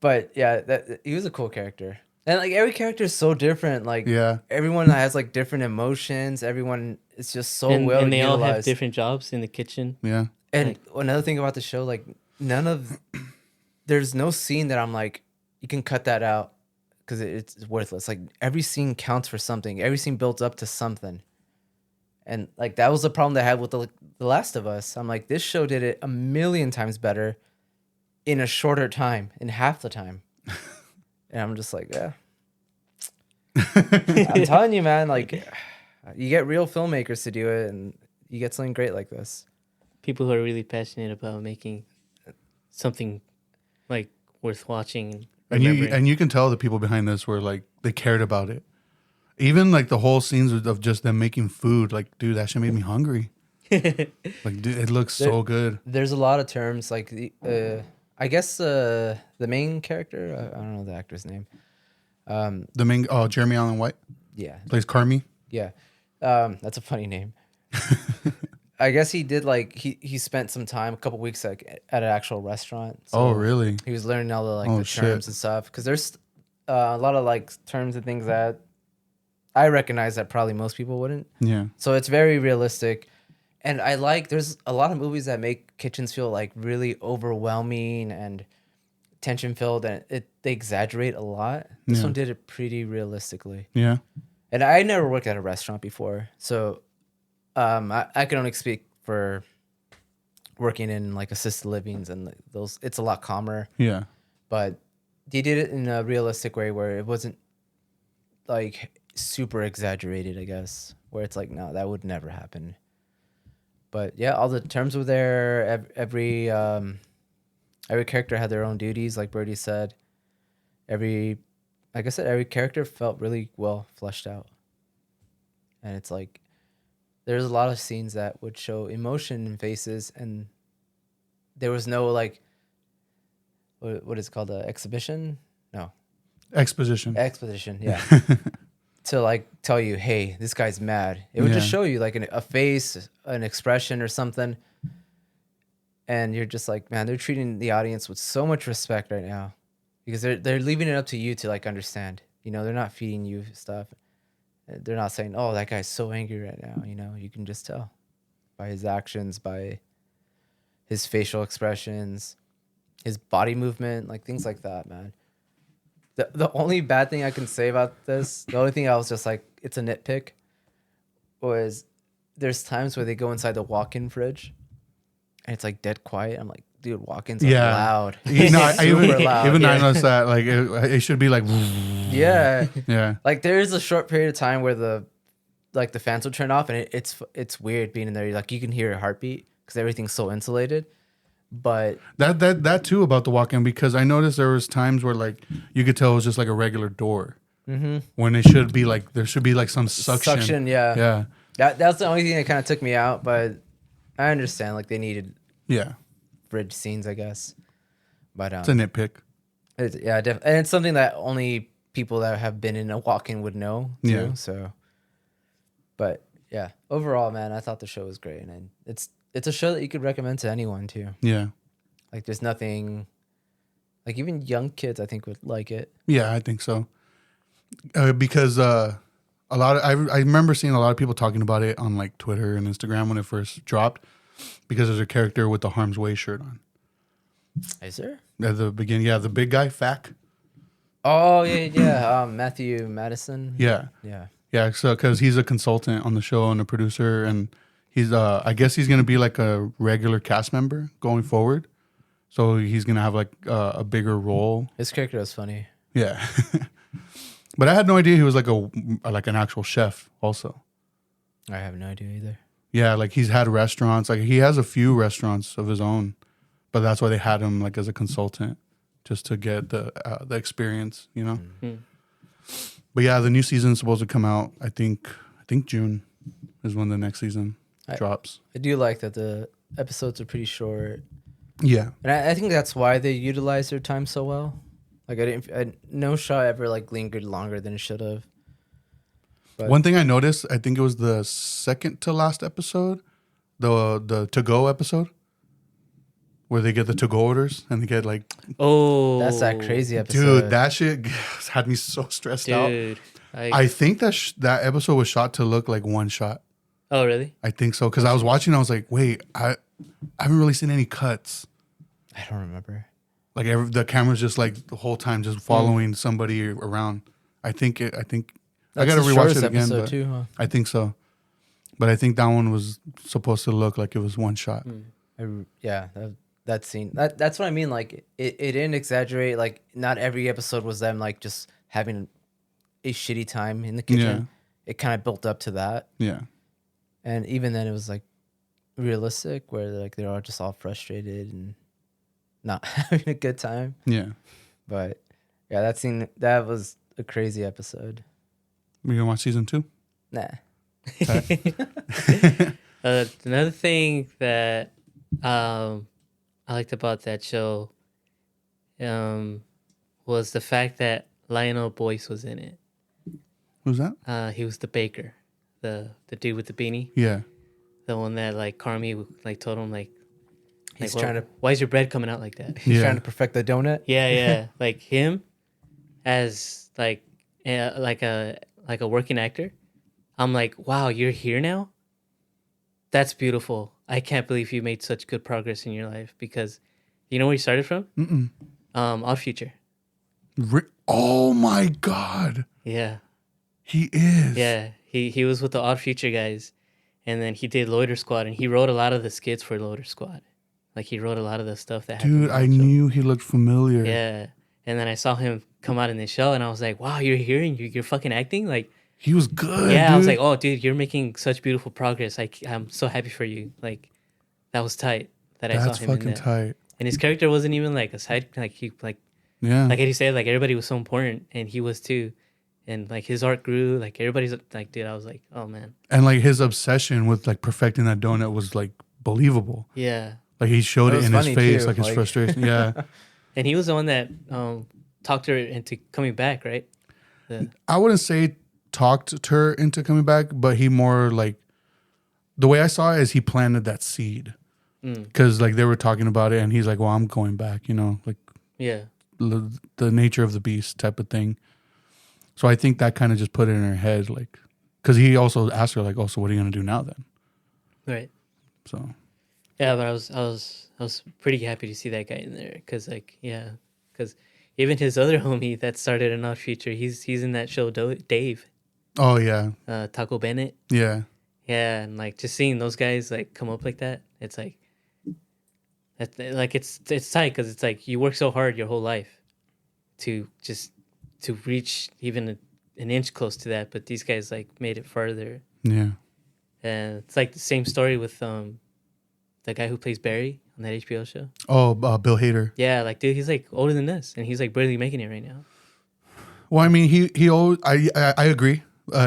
But yeah, he was a cool character. And like every character is so different. Like Yeah. everyone has like different emotions. Everyone is just so and well they all have utilized. different jobs in the kitchen. Yeah. And another thing about the show, like there's no scene that I'm like, you can cut that out because it's worthless. Like every scene counts for something. Every scene builds up to something. And like that was the problem they had with the Last of Us. I'm like, this show did it a million times better in a shorter time, in half the time. And I'm just like, yeah. I'm telling you, man, like you get real filmmakers to do it and you get something great like this. People who are really passionate about making something like worth watching. And you can tell the people behind this were like, they cared about it. Even like the whole scenes of just them making food, like, dude, that shit made me hungry. Like, dude, it looks so good. There's a lot of terms like I guess the main character, I don't know the actor's name. The main, Jeremy Allen White. Yeah. Plays Carmi. Yeah. That's a funny name. I guess he did like he spent some time, a couple weeks like at an actual restaurant. So Oh, really? he was learning all the like the terms and stuff because there's a lot of like terms and things that I recognize that probably most people wouldn't. Yeah. So it's very realistic. And I like there's a lot of movies that make kitchens feel like really overwhelming and tension filled and they exaggerate a lot. This one did it pretty realistically. Yeah. And I never worked at a restaurant before. So I can only speak for working in like assisted livings and those. It's a lot calmer. Yeah. But they did it in a realistic way where it wasn't like super exaggerated, I guess. Where it's like, no, that would never happen. But yeah, all the terms were there. Every character had their own duties, like Birdy said. Like I said, every character felt really well fleshed out. And it's like, there's a lot of scenes that would show emotion in faces, and there was no like, what is it called, exhibition? No. Exposition, yeah. To like tell you, hey, this guy's mad. It would just show you like a face, an expression or something. And you're just like, man, they're treating the audience with so much respect right now because they're leaving it up to you to like understand. You know, they're not feeding you stuff. They're not saying, oh, that guy's so angry right now. You know, you can just tell by his actions, by his facial expressions, his body movement, like things like that, man. The only bad thing I can say about this, the only thing I was just like, it's a nitpick, was there's times where they go inside the walk-in fridge and it's like dead quiet. I'm like, dude, walk-ins are loud. You know, Loud. I noticed that. Like, it should be like, yeah. Yeah. Like there is a short period of time where the fans will turn off and it's weird being in there. Like you can hear a heartbeat because everything's so insulated. But that too about the walk-in, because I noticed there was times where like you could tell it was just like a regular door when it should be like there should be like some suction. Yeah. That's the only thing that kind of took me out. But I understand like they needed fridge scenes, I guess. But it's a nitpick. And it's something that only people that have been in a walk-in would know too. Yeah. So, but yeah, overall, man, I thought the show was great, and it's a show that you could recommend to anyone too. Yeah. Like there's nothing, like even young kids I think would like it. Yeah, I think so. Because I remember seeing a lot of people talking about it on like Twitter and Instagram when it first dropped, because there's a character with the Harm's Way shirt on. Is there? At the beginning, the big guy, Fack. Oh yeah. Matthew Madison. Yeah. So because he's a consultant on the show and a producer, and he's I guess he's gonna be like a regular cast member going forward. So he's gonna have like a bigger role. His character was funny. Yeah. But I had no idea he was like an actual chef also. I have no idea either. Yeah, like he's had restaurants. Like he has a few restaurants of his own, but that's why they had him like as a consultant, just to get the experience, you know. Mm-hmm. But yeah, the new season's supposed to come out. I think June is when the next season drops. I do like that the episodes are pretty short. Yeah, and I think that's why they utilize their time so well. Like no show ever like lingered longer than it should have. But one thing I noticed, I think it was the second to last episode, the to-go episode, where they get the to-go orders and they get like... Oh. That's that crazy episode. Dude, that shit had me so stressed out. I think that episode was shot to look like one shot. Oh, really? I think so. Because I was watching, I was like, wait, I haven't really seen any cuts. I don't remember. Like the camera's just like the whole time just following somebody around. I think I gotta rewatch it again, but too, huh? I think so. But I think that one was supposed to look like it was one shot. That scene. That's what I mean. Like it didn't exaggerate. Like not every episode was them like just having a shitty time in the kitchen. Yeah. It kind of built up to that. Yeah. And even then, it was like realistic, where like they're all just all frustrated and not having a good time. Yeah. But yeah, that was a crazy episode. We gonna watch season 2? Nah. Another thing that I liked about that show was the fact that Lionel Boyce was in it. Who's that? He was the baker, the dude with the beanie. Yeah. The one that like Carmi like told him like he's trying to. Why is your bread coming out like that? He's trying to perfect the donut. Yeah. Like him as like a working actor. I'm like, wow, you're here now? That's beautiful. I can't believe you made such good progress in your life, because you know where you started from? Odd Future. Oh my God. Yeah. He is. Yeah. He was with the Odd Future guys, and then he did Loiter Squad, and he wrote a lot of the skits for Loiter Squad. Like he wrote a lot of the stuff that happened. Dude, I knew he looked familiar. Yeah. And then I saw him come out in the show, and I was like, wow, you're here and you're fucking acting? Like, he was good. Yeah, dude. I was like, oh, dude, you're making such beautiful progress. I'm so happy for you. Like, that was tight that I saw him in That's fucking tight. And his character wasn't even like a side, like he said, like everybody was so important, and he was too. And like his art grew, like everybody's like, dude, I was like, oh man. And like his obsession with like perfecting that donut was like believable. Yeah. Like he showed it in his face, like his frustration. Yeah. And he was the one that talked her into coming back, right? I wouldn't say talked her into coming back, but he more like, the way I saw it is he planted that seed. Because like they were talking about it, and he's like, well, I'm going back, you know, like the nature of the beast type of thing. So I think that kind of just put it in her head, like, because he also asked her like, oh, so what are you gonna do now then? Right. So. Yeah, but I was pretty happy to see that guy in there, because because even his other homie that started an Odd Future, he's in that show, Dave. Oh yeah. Taco Bennett. Yeah. Yeah, and like just seeing those guys like come up like that, it's like, it's tight, because it's like you work so hard your whole life to reach even an inch close to that, but these guys like made it farther. Yeah. And it's like the same story with the guy who plays Barry on that HBO show. Oh, Bill Hader. Yeah, like dude, he's like older than us, and he's like barely making it right now. Well, I mean, he always, I agree.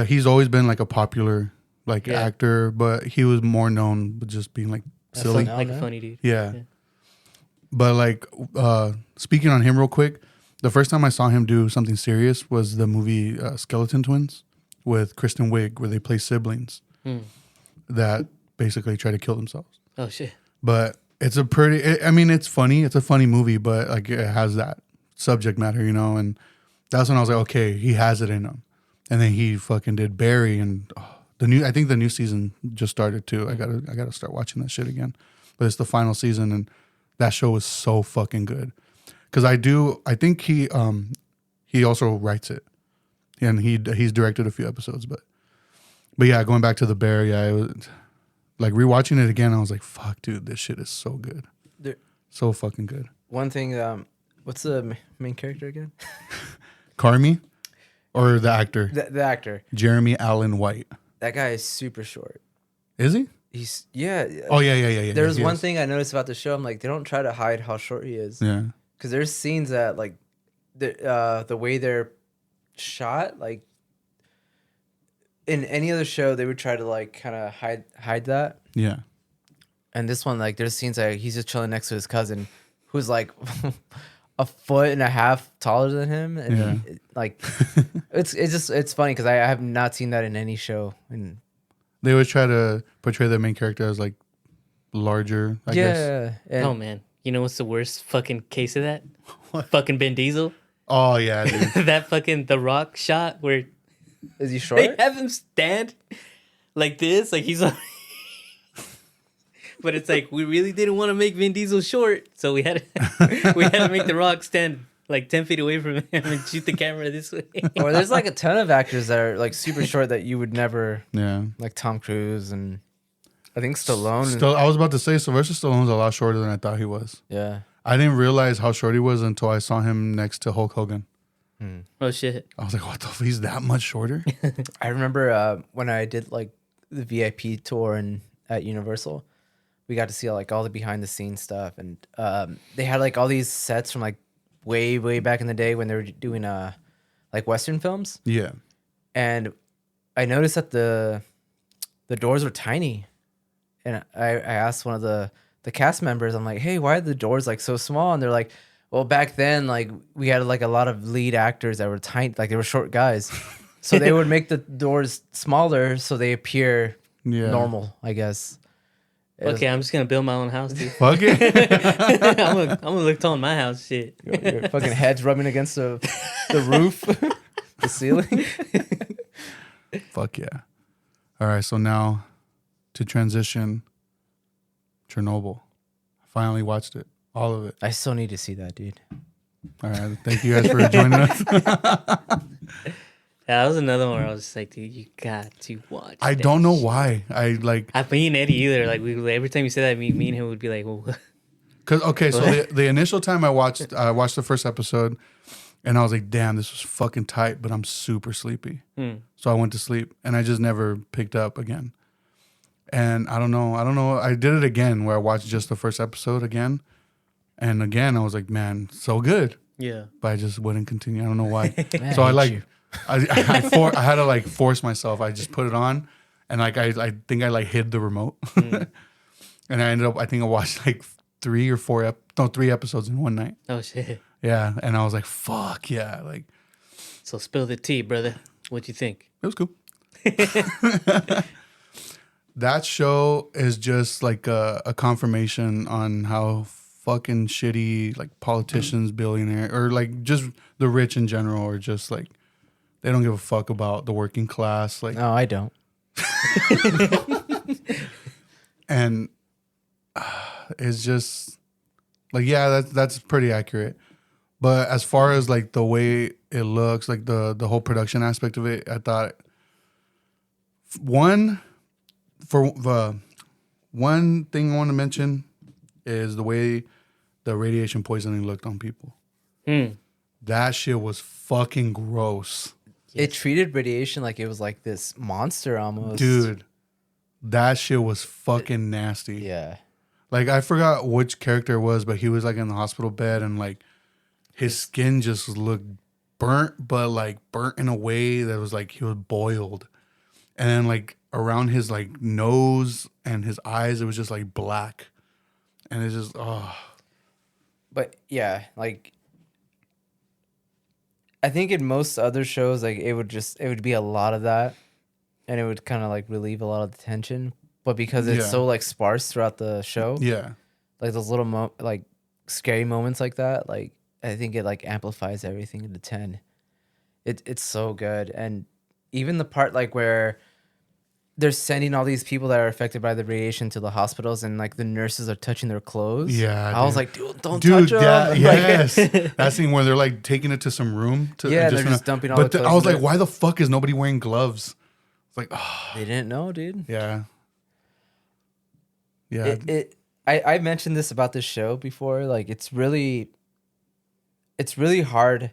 He's always been like a popular actor, but he was more known with just being like silly, like a funny dude. Yeah. But like speaking on him real quick, the first time I saw him do something serious was the movie Skeleton Twins with Kristen Wiig, where they play siblings that basically try to kill themselves. Oh shit! But it's a pretty. I mean, it's funny. It's a funny movie, but like it has that subject matter, you know. And that's when I was like, okay, he has it in him. And then he fucking did Barry, and I think the new season just started too. I gotta start watching that shit again. But it's the final season, and that show is so fucking good. Because I think he also writes it, and he's directed a few episodes. But yeah, going back to the Bear, yeah, it was like rewatching it again. I was like, fuck, dude, this shit is so good, so fucking good. One thing, what's the main character again? Carmi, or the actor? The actor, Jeremy Allen White. That guy is super short. Is he? He's yeah. Oh yeah. There's one thing I noticed about the show. I'm like, they don't try to hide how short he is. Yeah. Because there's scenes that like the way they're shot, like in any other show they would try to like kind of hide that. Yeah. And this one, like, there's scenes like he's just chilling next to his cousin, who's like a foot and a half taller than him, and like it's funny because I have not seen that in any show. And they always try to portray the main character as like larger. I guess. And oh man. You know what's the worst fucking case of that? What? Fucking Vin Diesel. Oh yeah, dude. That fucking The Rock shot where is he short? They have him stand like this, like he's But it's like we really didn't want to make Vin Diesel short, so we had to make The Rock stand like 10 feet away from him and shoot the camera this way. Or there's like a ton of actors that are like super short that you would never, like Tom Cruise and I think Stallone. I was about to say Sylvester Stallone's a lot shorter than I thought he was. Yeah. I didn't realize how short he was until I saw him next to Hulk Hogan. Oh shit! I was like, what the fuck? He's that much shorter? I remember when I did like the VIP tour at Universal, we got to see like all the behind the scenes stuff, and they had like all these sets from like way back in the day when they were doing like Western films. Yeah. And I noticed that the doors were tiny, and I asked one of the cast members, I'm like, hey, why are the doors like so small? And they're like, well, back then, like we had like a lot of lead actors that were tiny, like they were short guys, so they would make the doors smaller so they appear normal, I guess. Okay, I'm just gonna build my own house, dude. Fuck it. I'm gonna look tall in my house, shit. Your fucking head's rubbing against the roof, the ceiling. Fuck yeah. All right, so now to transition, Chernobyl. I finally watched it, all of it. I still need to see that, dude. All right, thank you guys for joining us. That was another one where I was just like, dude, you got to watch. I don't know why. I me and Eddie either. Like every time you said that, me and him would be like, well, because okay, so the initial time I watched the first episode, and I was like, damn, this was fucking tight, but I'm super sleepy. So I went to sleep, and I just never picked up again. And I don't know. I did it again where I watched just the first episode again, and again I was like, man, so good. Yeah. But I just wouldn't continue. I don't know why. Man, So I hate you. I had to like force myself. I just put it on, and like I think I like hid the remote, and I think I watched like 3 episodes in one night. Oh shit. Yeah, and I was like, fuck yeah, like. So spill the tea, brother. What'd you think? It was cool. That show is just like a confirmation on how fucking shitty like politicians, billionaire, or like just the rich in general, are just like they don't give a fuck about the working class. Like, No, I don't. and it's just like, yeah, that's pretty accurate. But as far as like the way it looks, like the whole production aspect of it, I thought one thing I want to mention is the way the radiation poisoning looked on people. That shit was fucking gross. It treated radiation like it was like this monster almost. Dude, that shit was fucking nasty. Yeah. Like, I forgot which character it was, but he was like in the hospital bed, and like his skin just looked burnt, but like burnt in a way that was like he was boiled. And then like around his like nose and his eyes, it was just like black. And it's just, oh. But yeah, like I think in most other shows, like it would be a lot of that, and it would kind of like relieve a lot of the tension. But because it's so like sparse throughout the show, like those little like scary moments like that, like I think it like amplifies everything into 10. It's so good, and even the part like where they're sending all these people that are affected by the radiation to the hospitals, and like the nurses are touching their clothes. Yeah, I was like, dude, don't touch them. That, yes, that scene where they're like taking it to some room. They're just dumping all the clothes. I was like, why the fuck is nobody wearing gloves? It's like, oh. They didn't know, dude. Yeah. Yeah. I mentioned this about this show before. Like, it's really hard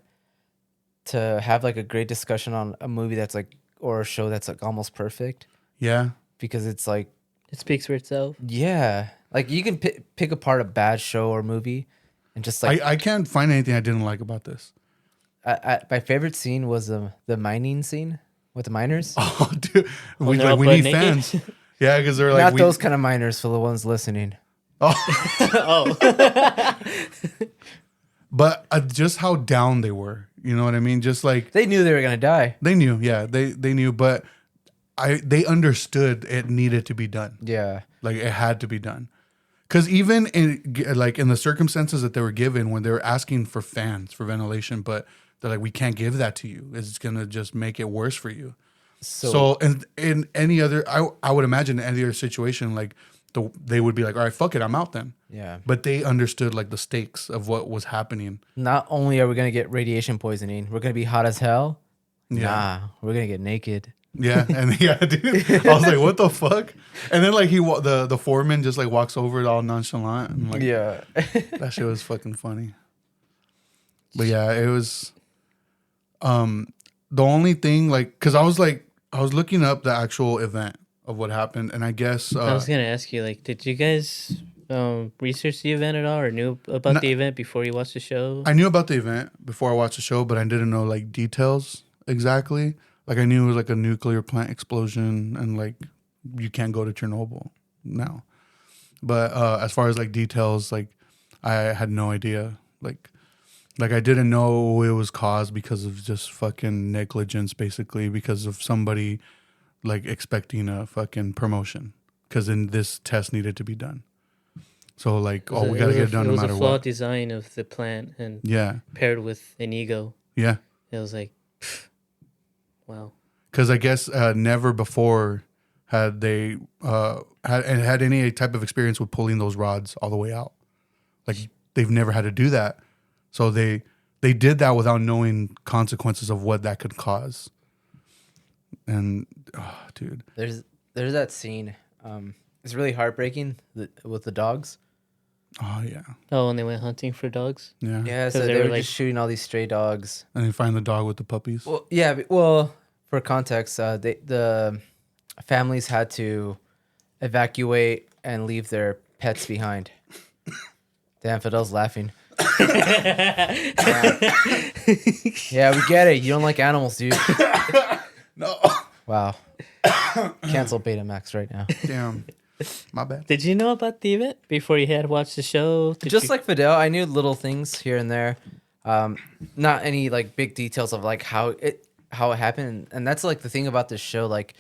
to have like a great discussion on a movie that's like, or a show that's like almost perfect. Yeah. Because it's like, it speaks for itself. Yeah. Like you can pick apart a bad show or movie and just like. I can't find anything I didn't like about this. My favorite scene was the mining scene with the miners. Oh, dude. We need naked? fans. Yeah, because they're like. Not those kind of miners for the ones listening. Oh. But just how down they were. You know what I mean? Just like. They knew they were going to die. They knew. Yeah. They knew. But they understood it needed to be done. Yeah. Like it had to be done. Because even in the circumstances that they were given when they were asking for fans for ventilation, but they're like, we can't give that to you. It's going to just make it worse for you. So in any other, I would imagine in any other situation, like they would be like, all right, fuck it, I'm out then. Yeah. But they understood like the stakes of what was happening. Not only are we gonna get radiation poisoning, we're gonna be hot as hell. Yeah. Nah, we're gonna get naked. Yeah, and yeah, dude, I was like, what the fuck? And then like the foreman just like walks over it all nonchalant. And, like, Yeah. that shit was fucking funny. But yeah, it was. The only thing like, cause I was looking up the actual event of what happened, and I guess I was gonna ask you, like, did you guys research the event at all, or knew about the event before you watched the show? I knew about the event before I watched the show, but I didn't know like details exactly. Like I knew it was like a nuclear plant explosion, and like you can't go to Chernobyl now. But as far as like details, like I had no idea. Like I didn't know it was caused because of just fucking negligence, basically, because of somebody like expecting a fucking promotion, because then this test needed to be done. So like, we gotta get it done no matter what. It was a flawed design of the plant, and paired with an ego. Yeah, it was like, wow. Because I guess never before had they had any type of experience with pulling those rods all the way out. Like they've never had to do that. So they did that without knowing consequences of what that could cause. And dude, there's that scene. It's really heartbreaking with the dogs. Oh yeah. Oh, when they went hunting for dogs. Yeah. Yeah. So they were like, just shooting all these stray dogs. And they find the dog with the puppies. Well, yeah. Well, for context, the families had to evacuate and leave their pets behind. Damn, Fidel's laughing. Yeah, we get it. You don't like animals, dude. No. Wow. Cancel Betamax right now. Damn. My bad. Did you know about the event before you had watched the show? Like Fidel, I knew little things here and there. Not any like big details of like how it happened. And that's like the thing about this show. Like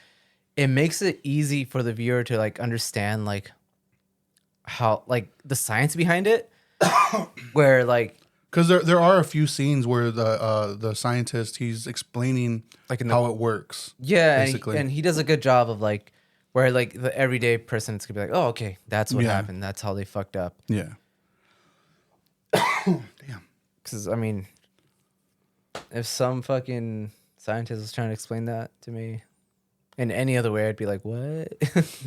it makes it easy for the viewer to like understand like how like the science behind it. Where like, because there are a few scenes where the scientist, he's explaining like how it works. Yeah, and he does a good job of like where like the everyday person is gonna be like, oh, okay, that's what happened. That's how they fucked up. Yeah. Damn. Because I mean, if some fucking scientist was trying to explain that to me in any other way, I'd be like, what?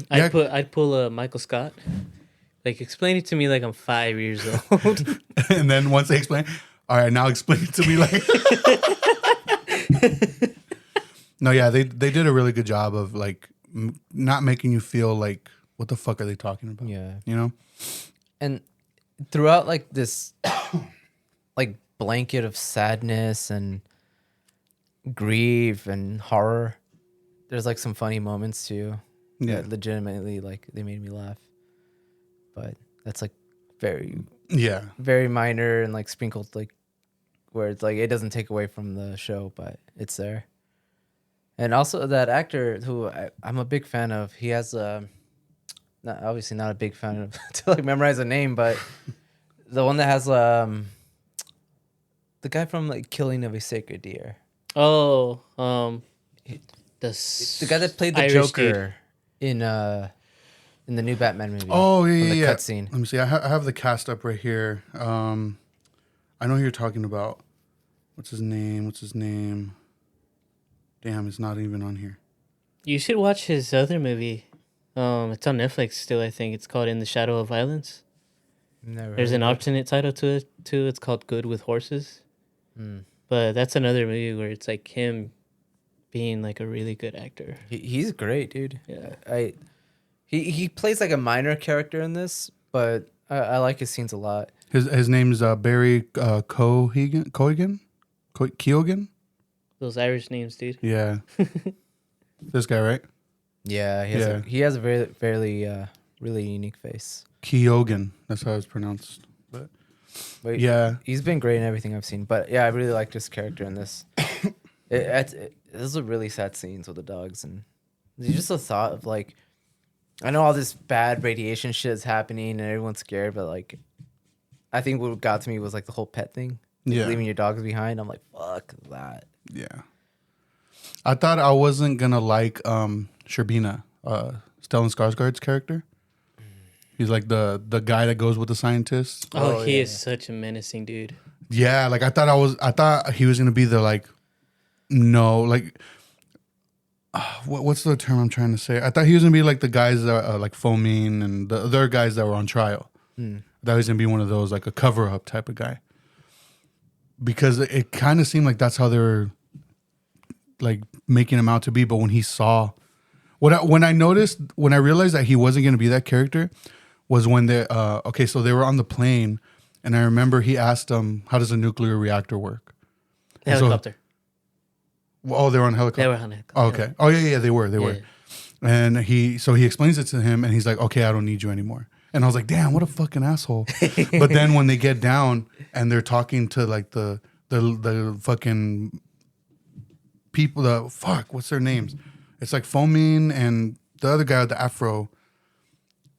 I'd pull a Michael Scott. Like, explain it to me like I'm 5 years old. And then once they explain, all right, now explain it to me like... No, yeah, they did a really good job of, like, not making you feel like, what the fuck are they talking about? Yeah. You know? And throughout, like, this, like, blanket of sadness and grief and horror, there's, like, some funny moments, too. Yeah. That legitimately, like, they made me laugh. But that's like very minor and like sprinkled like where it's like it doesn't take away from the show, but it's there. And also that actor who I'm a big fan of, he has obviously not a big fan of to like memorize a name, but the one that has the guy from like Killing of a Sacred Deer. Oh, the guy that played the Irish Joker in the new Batman movie. Oh, yeah, the cutscene. Let me see. I have the cast up right here. I know who you're talking about. What's his name? Damn, it's not even on here. You should watch his other movie. It's on Netflix still, I think. It's called In the Shadow of Violence. There's an alternate title to it, too. It's called Good with Horses. But that's another movie where it's like him being like a really good actor. He's great, dude. Yeah. He plays like a minor character in this, but I like his scenes a lot. His name's Barry Keoghan? Those Irish names, dude. Yeah. This guy, right? Yeah, he has a very, very really unique face. Keoghan, that's how it's pronounced. But yeah, he's been great in everything I've seen. But yeah, I really liked his character in this. Those are really sad scenes with the dogs, and just the thought of like, I know all this bad radiation shit is happening and everyone's scared, but like, I think what got to me was like the whole pet thing. Like leaving your dogs behind. I'm like, fuck that. Yeah. I thought I wasn't gonna like Sherbina, Stellan Skarsgård's character. He's like the guy that goes with the scientists. Oh, he is such a menacing dude. Yeah, like I thought he was gonna be the like, no, like, what's the term I'm trying to say? I thought he was gonna be like the guys that are like foaming and the other guys that were on trial. I thought he was gonna be one of those, like a cover up type of guy, because it kind of seemed like that's how they were like making him out to be. But when he saw when I realized that he wasn't gonna be that character was when they so they were on the plane. And I remember he asked them, how does a nuclear reactor work? Helicopter. They were on a helicopter? They were on a helicopter. Oh, okay. Oh, yeah, they were. And he explains it to him, and he's like, okay, I don't need you anymore. And I was like, damn, what a fucking asshole. But then when they get down and they're talking to like the fucking people, what's their names? It's like Foaming and the other guy with the afro.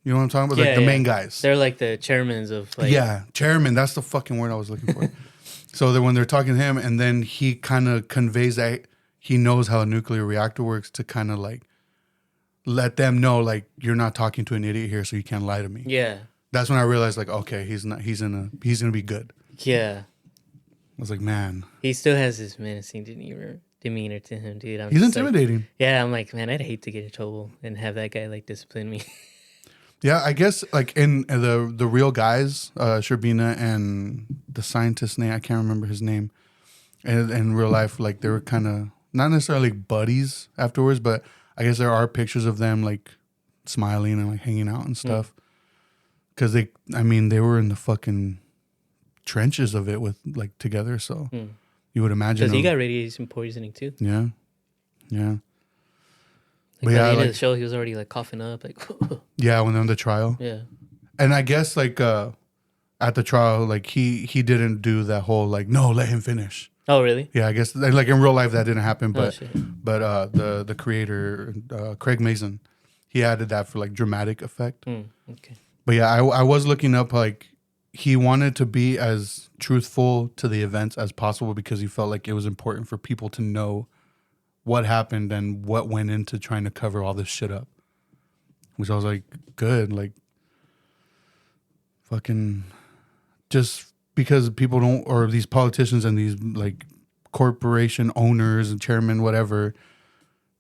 You know what I'm talking about? Like the main guys. They're like the chairmans of like... Yeah, chairman. That's the fucking word I was looking for. So that when they're talking to him, and then he kind of conveys that he knows how a nuclear reactor works to kind of like let them know, like, you're not talking to an idiot here, so you can't lie to me. Yeah. That's when I realized, like, okay, he's gonna be good. Yeah. I was like, man. He still has this menacing demeanor to him, dude. He's intimidating. Like, yeah, I'm like, man, I'd hate to get in trouble and have that guy like discipline me. Yeah, I guess like in the real guys, Sherbina and the scientist's name, I can't remember his name. And in real life, like they were kind of not necessarily buddies afterwards, but I guess there are pictures of them like smiling and like hanging out and stuff. Because they were in the fucking trenches of it with like together, so you would imagine. Because he got radiation poisoning too. Yeah, yeah. Like by the end of the show, he was already like coughing up, like. Yeah, when they're on the trial. Yeah. And I guess like at the trial, like he didn't do that whole like, no, let him finish. Oh really? Yeah, I guess like in real life that didn't happen, but the creator Craig Mazin, he added that for like dramatic effect. Okay. But yeah, I was looking up like he wanted to be as truthful to the events as possible because he felt like it was important for people to know what happened and what went into trying to cover all this shit up. Which I was like, good, like fucking just because people don't, or these politicians and these like corporation owners and chairmen, whatever,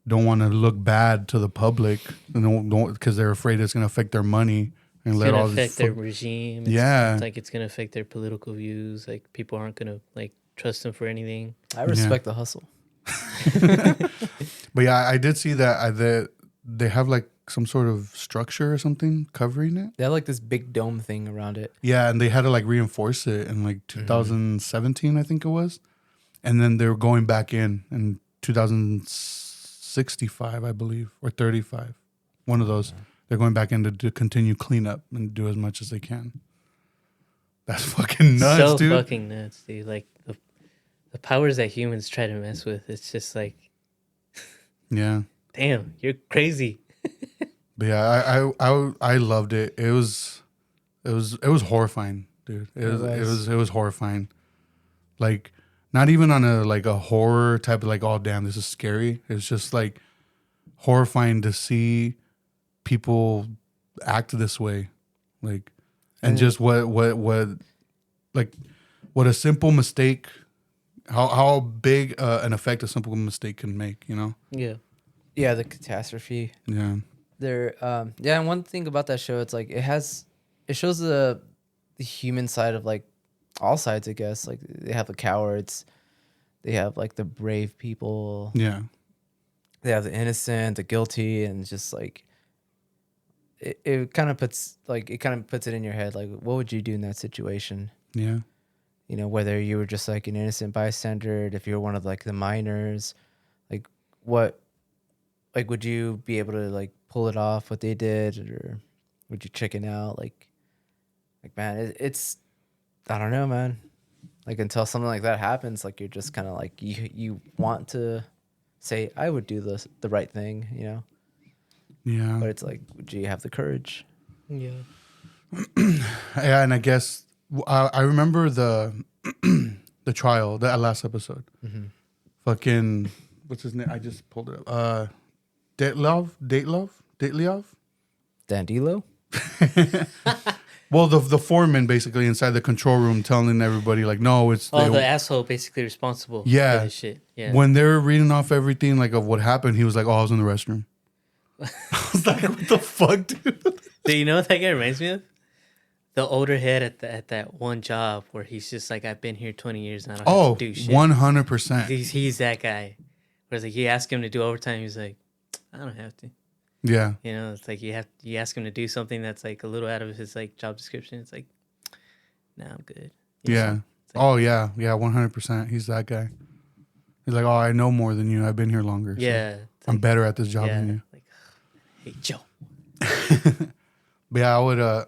don't want to look bad to the public and don't because they're afraid it's going to affect their money and it's let all this affect their regime. It's like it's going to affect their political views. Like people aren't going to like trust them for anything. I respect the hustle. But yeah, I did see that they have like some sort of structure or something covering it. They have like this big dome thing around it. Yeah, and they had to like reinforce it in like 2017, I think it was. And then they were going back in 2065, I believe, or 35. One of those. They're going back in to continue cleanup and do as much as they can. That's fucking nuts, dude. So fucking nuts, dude. Like the powers that humans try to mess with, it's just like, yeah. Damn, you're crazy. But yeah, I loved it. It was horrifying, dude. It was horrifying. Like not even on a horror type of like, oh damn, this is scary. It's just like horrifying to see people act this way, like, and just what a simple mistake, how big an effect a simple mistake can make, you know? Yeah, the catastrophe. Yeah. And one thing about that show, it's like it shows the human side of like all sides, I guess. Like they have the cowards, they have like the brave people. Yeah. They have the innocent, the guilty, and just like it kind of puts it in your head, like what would you do in that situation? Yeah. You know, whether you were just like an innocent bystander, if you're one of like the minors, like what, like would you be able to like pull it off what they did, or would you chicken out? Like man, it's I don't know, man. Like until something like that happens, like you're just kind of like you want to say I would do the right thing, you know. Yeah. But it's like, would you have the courage? Yeah. Yeah, and I guess I remember the trial, that last episode. Mm-hmm. Fucking, what's his name? I just pulled it up. Datelov? Dandilo? Well, the foreman basically inside the control room telling everybody like, no, it's the asshole basically responsible. Yeah. For this shit. Yeah. When they were reading off everything like of what happened, he was like, "Oh, I was in the restroom." I was like, "What the fuck, dude?" Do you know what that guy reminds me of? The older head at that one job where he's just like, I've been here 20 years and I don't have to do shit. 100%. He's that guy. Whereas like you ask him to do overtime, he's like, I don't have to. Yeah. You know, it's like you ask him to do something that's like a little out of his like job description. It's like, nah, I'm good. You Yeah. know? Like, Oh yeah. Yeah. 100%. He's that guy. He's like, "Oh, I know more than you. I've been here longer. So yeah. I'm better at this job than you." Like, hey Joe. But yeah,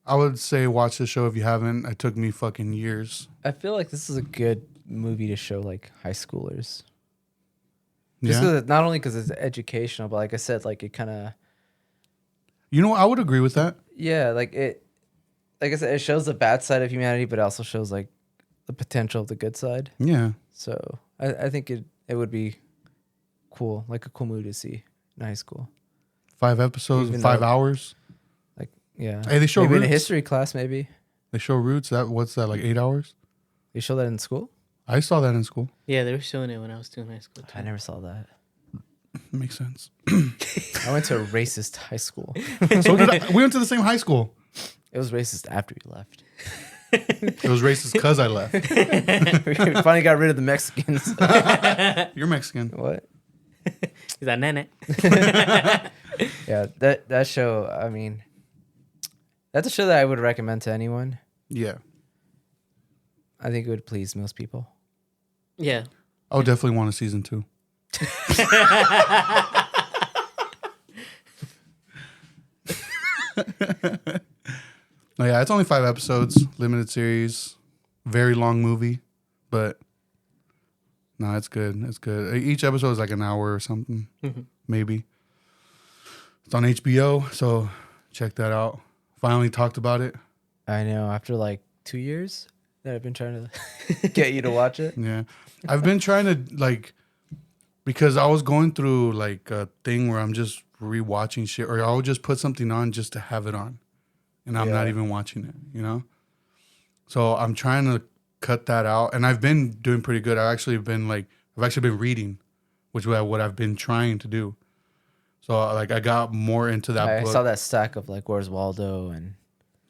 I would say watch the show if you haven't. It took me fucking years. I feel like this is a good movie to show like high schoolers. Just Yeah. not only because it's educational, but like I said, like it kind of You know, I would agree with that. like I said, it shows the bad side of humanity, but it also shows like the potential of the good side. Yeah. So I think it would be cool, like a cool movie to see in high school. 5 episodes, Even 5 though- hours. Like yeah, Hey, they show maybe in a Roots. history class. Maybe They show Roots. What's that, like 8 hours? they show that in school. I saw that in school. Yeah, they were showing it when I was doing high school too. I never saw that. Makes sense. I went to a racist high school. So did I. We went to the same high school. It was racist after we left. It was racist because I left. We finally got rid of the Mexicans. You're Mexican. What? He's like, nene. Yeah, that show. I mean, that's a show that I would recommend to anyone. Yeah. I think it would please most people. Yeah. I would definitely want a season 2. No, yeah, it's only 5 episodes, limited series, very long movie, but no, it's good. It's good. Each episode is like an hour or something, maybe. It's on HBO, so check that out. Finally talked about it. I know. After like 2 years that I've been trying to get you to watch it. Yeah. I've been trying to like, because I was going through like a thing where I'm just rewatching shit, or I'll just put something on just to have it on. And I'm not even watching it, you know? So I'm trying to cut that out. And I've been doing pretty good. I've actually been reading, which is what I've been trying to do. So like I got more into that I book. saw that stack of like Where's Waldo and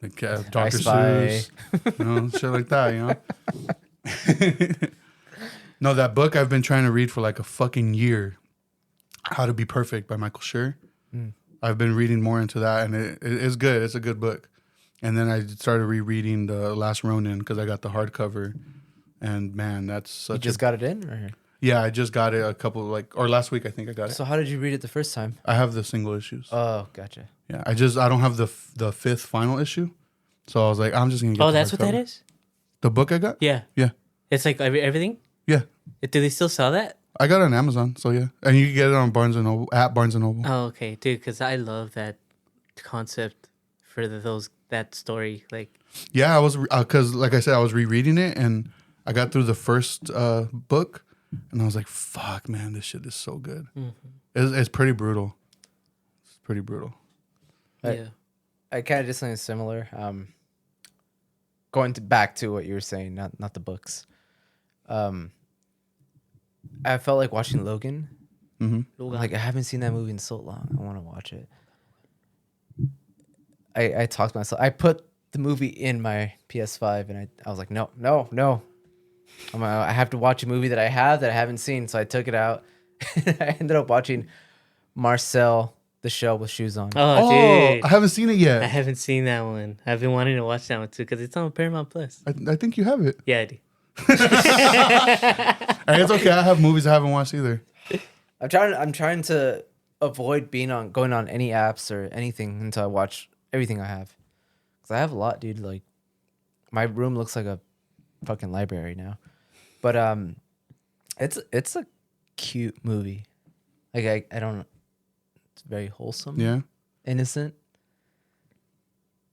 Like Dr. I Spy. Seuss, you know, shit like that, you know? No, that book I've been trying to read for like a fucking year. How to Be Perfect by Michael Schur. I've been reading more into that, and it is good. It's a good book. And then I started rereading The Last Ronin because I got the hardcover. And man, that's such you just got it in? Or? Yeah, I just got it or last week I think I got it. So how did you read it the first time? I have the single issues. Oh, gotcha. Yeah, I don't have the 5th final issue. So I was like, I'm just going to get Oh, the that's what that hardcover. is? The book I got? Yeah. Yeah. It's like everything? Yeah. Do they still sell that? I got it on Amazon, so yeah. And you can get it on Barnes & Noble, at Barnes & Noble. Oh, okay. Dude, because I love that concept for that story. Like, Yeah, I was, because like I said, I was rereading it, and I got through the first book, and I was like, fuck, man, this shit is so good. It's pretty brutal. It's pretty brutal. yeah. I kind of did something similar. Going back to what you were saying, not the books. I felt like watching Logan. Like I haven't seen that movie in so long. I want to watch it. I talked to myself. I put the movie in my PS5, and I was like, no. I have to watch a movie that I haven't seen. So I took it out. I ended up watching Marcel, the Shell with Shoes On. Oh, dude. I haven't seen it I yet. haven't seen that one. I've been wanting to watch that one too because it's on Paramount Plus. I think you have it. Yeah, I do. And it's okay. I have movies I haven't watched either. I'm trying to avoid going on any apps or anything until I watch everything I have. Cause I have a lot, dude. Like my room looks like a fucking library now. But it's a cute movie. Like I don't. It's very wholesome. Yeah. Innocent.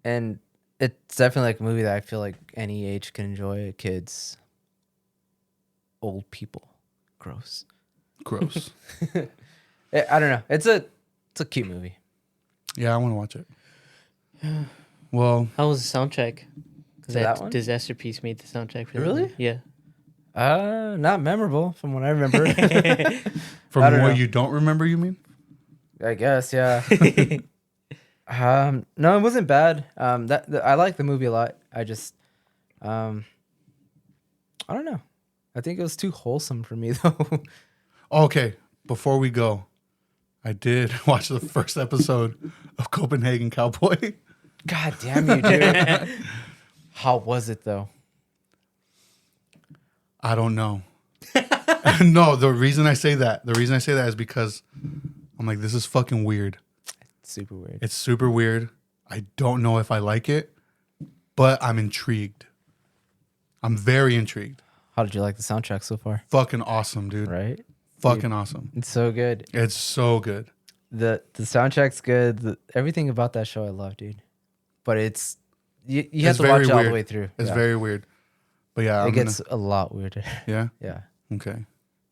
And it's definitely like a movie that I feel like any age can enjoy. Kids, old people, gross. I don't know. It's a cute movie. Yeah, I want to watch it. Well, How was the soundtrack? Because that one? Disaster Piece made the soundtrack for that Really? one. Yeah. Not memorable from what I remember. from I don't what know. you don't remember, you mean? I guess, yeah. No, it wasn't bad. I like the movie a lot. I just, I don't know. I think it was too wholesome for me though. Okay, before we go, I did watch the first episode of Copenhagen Cowboy. God damn you, dude. How was it though? I don't know. No, the reason I say that is because I'm like, this is fucking weird. Super weird. It's super weird. I don't know if I like it, but I'm intrigued. I'm very intrigued. How did you like the soundtrack so far? Fucking awesome, dude. Right? Fucking awesome. It's so good. It's so good. The soundtrack's good. Everything about that show I love, dude. But it's you have It's to watch very it all the weird. way through. It's Yeah. very weird. But yeah, It gets a lot weirder. yeah. Yeah. Okay.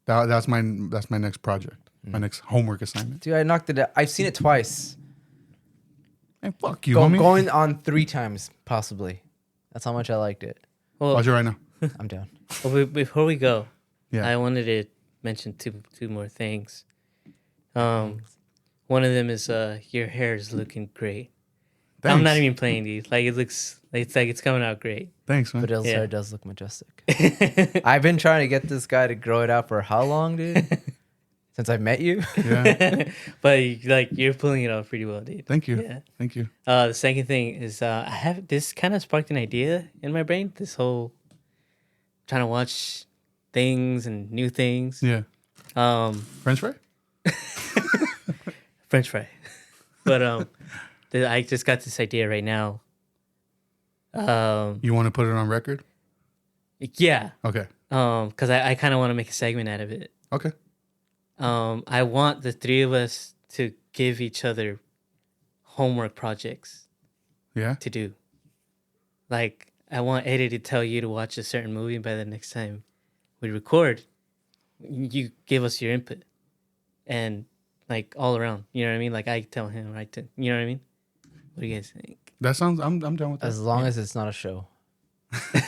That's my next project. My next homework assignment. Dude, I knocked it out. I've seen it twice. Hey, fuck you, homie. Going on 3 times, possibly. That's how much I liked it. Well, Watch it right now. I'm down. before we go, Yeah. I wanted to mention two more things. One of them is your hair is looking great. Thanks. I'm not even playing, dude. Like it's coming out great. Thanks, man. Fidel's Yeah. hair does look majestic. I've been trying to get this guy to grow it out for how long, dude? Since I met you. Yeah. But like you're pulling it off pretty well, dude. Thank you. Yeah. Thank you. The second thing is I have this kind of sparked an idea in my brain. This whole trying to watch things and new things. Yeah. French fry? French fry. But I just got this idea right now. You want to put it on record? Yeah. Okay. Because I kind of want to make a segment out of it. Okay. I want the 3 of us to give each other homework projects Yeah. to do. Like, I want Eddie to tell you to watch a certain movie, and by the next time we record, you give us your input. And, like, all around. You know what I mean? Like, I tell him, right? You know what I mean? What do you guys think? That sounds. I'm down with that. As long as it's not a show.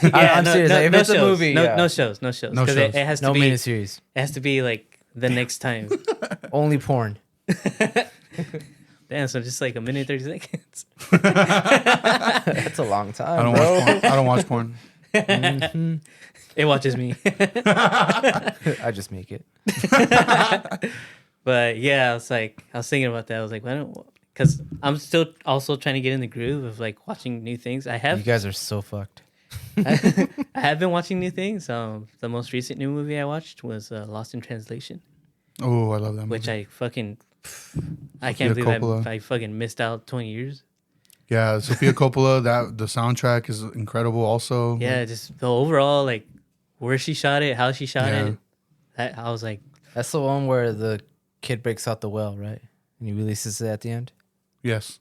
Yeah, I'm serious. Like, if it's shows. a movie, no, yeah. no shows. No shows. No 'Cause shows. It has to No be. miniseries. It has to be like the next time. Only porn. Damn, so just like a minute, 30 seconds. That's a long time, I don't bro. watch porn. I don't watch porn. It watches me. I just make it. But yeah, I was thinking about that. I was like, why don't? Because I'm still also trying to get in the groove of like watching new things. I You have guys are so fucked. I have been watching new things. The most recent new movie I watched was Lost in Translation, Oh, I love that movie. which I can't Sofia believe Coppola. I fucking missed out 20 years. Yeah, Sofia Coppola. The soundtrack is incredible. Also. Yeah, just the overall like where she shot it, how she shot Yeah. it. I was like, That's the one where the kid breaks out the well, right? And he releases it at the end. Yes.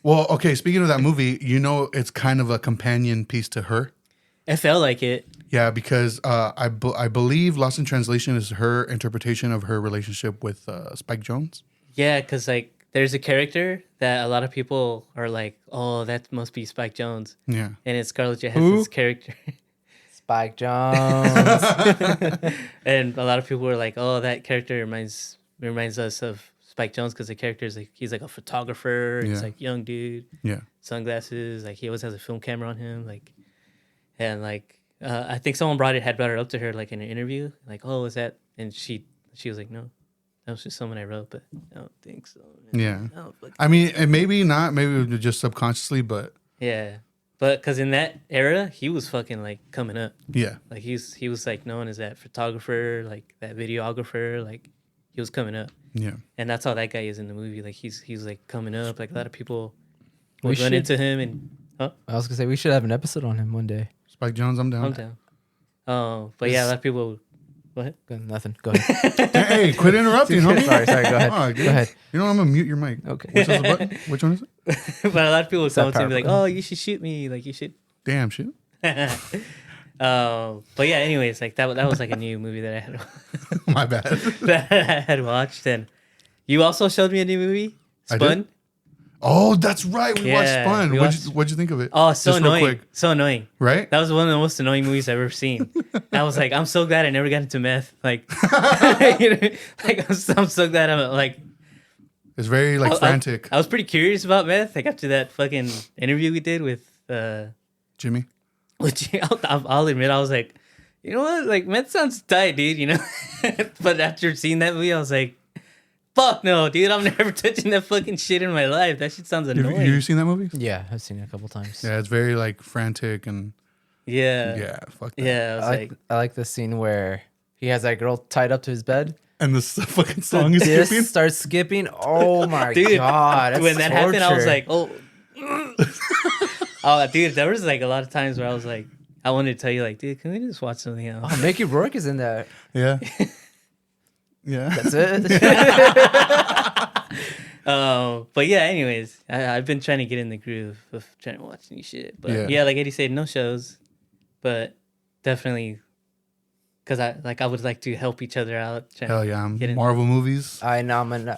Well, okay. Speaking of that movie, it's kind of a companion piece to her. it felt like it. Yeah, because I believe Lost in Translation is her interpretation of her relationship with Spike Jonze. Yeah, because like there's a character that a lot of people are like, oh, that must be Spike Jonze, Yeah. and it's Scarlett Johansson's character. Spike Jones. And a lot of people were like, oh, that character reminds us of Spike Jonze because the character is like he's like a photographer. He's Yeah. like young dude, Yeah. sunglasses. Like he always has a film camera on him. Like, and like I think someone brought it up to her like in an interview. Like, oh, is that? And she was like, no, that was just someone I wrote, but I don't think so. Yeah. I don't fucking- I mean, and maybe not. Maybe it was just subconsciously, but Yeah, but because in that era, he was fucking like coming up. yeah. Like he was like known as that photographer, like that videographer. Like he was coming up, Yeah. and that's how that guy is in the movie. Like he's like coming up. Like a lot of people We would run should- into him, and I was gonna say we should have an episode on him one day. Spike Jonze, I'm down. I'm down. Oh, but yeah, a lot of people. Go ahead. Nothing. Go ahead. Hey, quit interrupting, homie. sorry. Go ahead. Oh, dude. Go ahead. You know, I'm gonna mute your mic. Okay. Which is the button? Which one is it? But a lot of people would come that to me like, powerful? "Oh, you should shoot me. Like you should." Damn shit. But yeah, anyways, like that was like a new movie that I had My bad. that I had watched, and you also showed me a new movie, I did? Spun. Oh, that's right. We watched Yeah, Spun. we What'd you think of it? Oh, so Just real annoying. quick. So annoying. Right? That was one of the most annoying movies I've ever seen. I was like, I'm so glad I never got into meth. Like, you know, like I'm so glad I'm like. It's very like frantic. I was pretty curious about meth. Like after that fucking interview we did with Jimmy. which I'll admit I was like, you know what? Like meth sounds tight, dude. You know. But after seeing that movie, I was like, fuck no, dude. I'm never touching that fucking shit in my life. That shit sounds annoying. Have you seen that movie? Yeah, I've seen it a couple times. Yeah, it's very like frantic and Yeah. fuck that. Yeah. I was like, I like the scene where he has that girl tied up to his bed. And this fucking song is This skipping. starts skipping. Oh my dude, god! That's when that happened, I was torture. like, oh, oh, dude. There was like a lot of times where I was like, I wanted to tell you, like, dude, can we just watch something else? Oh, Mickey Rourke is in that. Yeah. Yeah. That's it. But yeah, anyways, I've been trying to get in the groove of trying to watch new shit. But yeah, like Eddie said, no shows, but definitely because I would like to help each other out. Hell yeah. Get in- Marvel movies. I nominate.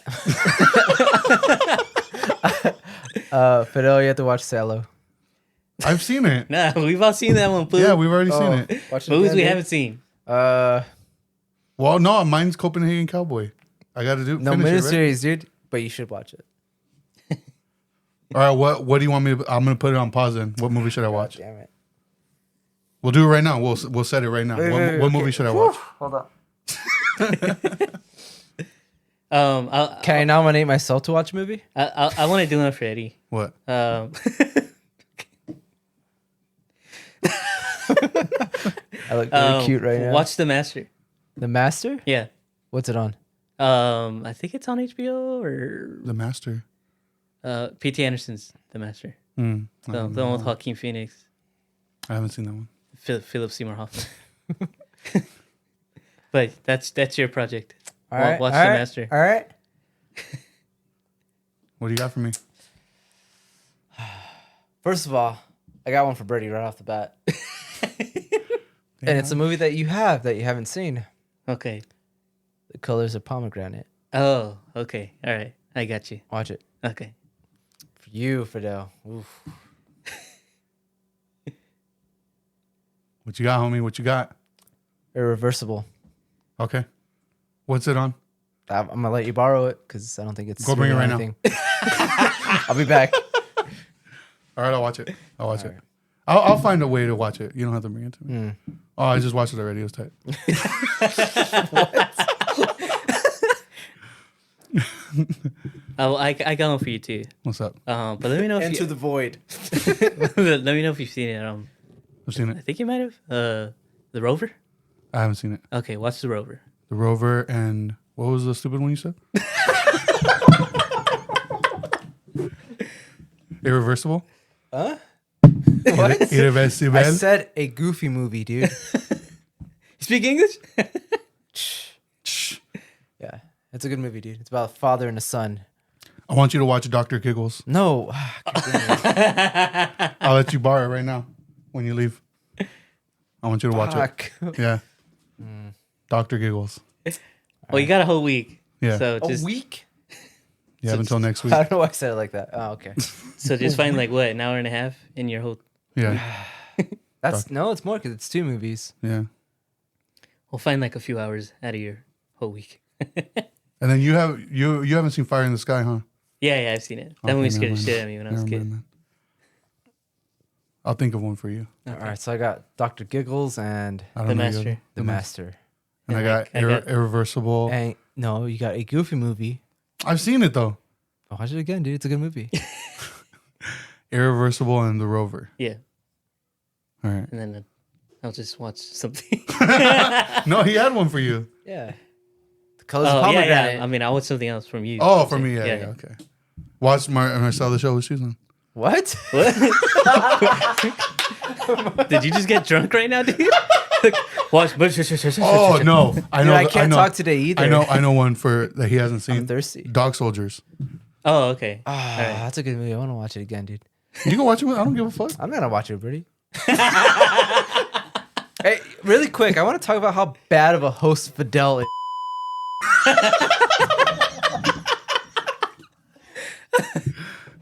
Fidel, you have to watch Salo. I've seen it. Nah, we've all seen that one. Fool. Yeah, we've already seen it. Watch it Movies again, we dude. haven't seen. Well, no, mine's Copenhagen Cowboy. I got to do No finish it, right? miniseries, dude. But you should watch it. All right, what do you want me to? I'm gonna put it on pause. Then, what movie should I watch? Damn it. We'll do it right now. We'll set it right now. What movie should I watch? Hold on. Can Can I nominate myself to watch a movie? I want to do one for Eddie. What? I look very cute right now. Watch The Master. The Master? Yeah. What's it on? I think it's on HBO or The Master. P.T. Anderson's The Master. I The don't one with know. Joaquin Phoenix, I haven't seen that one. Philip Seymour Hoffman. But that's your project. All right. Watch all The right, Master. All right. What do you got for me? First of all, I got one for Birdy right off the bat. And it's a movie that you haven't seen. Okay. The Colors of Pomegranate. Oh, okay. All right. I got you. Watch it. Okay. For you, Fidel. Oof. What you got, homie? What you got? Irreversible. Okay. What's it on? I'm going to let you borrow it because I don't think it's... Go bring it right now. now. I'll be back. All right, I'll watch it. I'll watch All it. right. I'll find a way to watch it. You don't have to bring it to me. Oh, I just watched it already. It was tight. I got one for you too. What's up? But let me know if Into you, the void. let me know if you've seen it. I've seen I it. think you might have. The Rover. I haven't seen it. Okay, watch The Rover. The Rover and what was the stupid one you said? Irreversible? Huh? What? Irreversible? I said a goofy movie, dude. You speak English? Yeah. It's a good movie, dude. It's about a father and a son. I want you to watch Dr. Giggles. No. I'll let you borrow it right now when you leave. I want you to watch Fuck. it. Yeah. Dr. Giggles. Well, you got a whole week. Yeah. So A just week? You have until next week. I don't know why I said it like that. Oh, okay. find like what, an hour and a half in your whole. Yeah. No, it's more because it's 2 movies. Yeah. We'll find like a few hours out of your whole week. And then you haven't seen Fire in the Sky, huh? Yeah, I've seen it. That Okay, movie never scared the mind. shit out of me when I was a Never kid. mind, man. I'll think of one for you. All right, so I got Dr. Giggles and I don't The know Master. other- The Master. And I And got, I got- Irreversible. And no, you got a goofy movie. I've seen it though. Watch it again, dude. It's a good movie. Irreversible and The Rover. Yeah, All right. and then I'll just watch something. No, he had one for you. Yeah. The Colors of Oh Pomegranate. yeah. I mean, I want something else from you. Oh, for me, yeah, okay. Watch Marcel the show with shoes on. What? What? Did you just get drunk right now, dude? Watch. Oh no, I know. Dude, I can't I know, talk today either. I know one for that he hasn't seen. I'm thirsty. Dog Soldiers. Oh, okay. Ah, All right. that's a good movie. I want to watch it again, dude. You can watch it. I don't give a fuck. I'm gonna watch it, Birdy. Hey, really quick, I want to talk about how bad of a host Fidel is.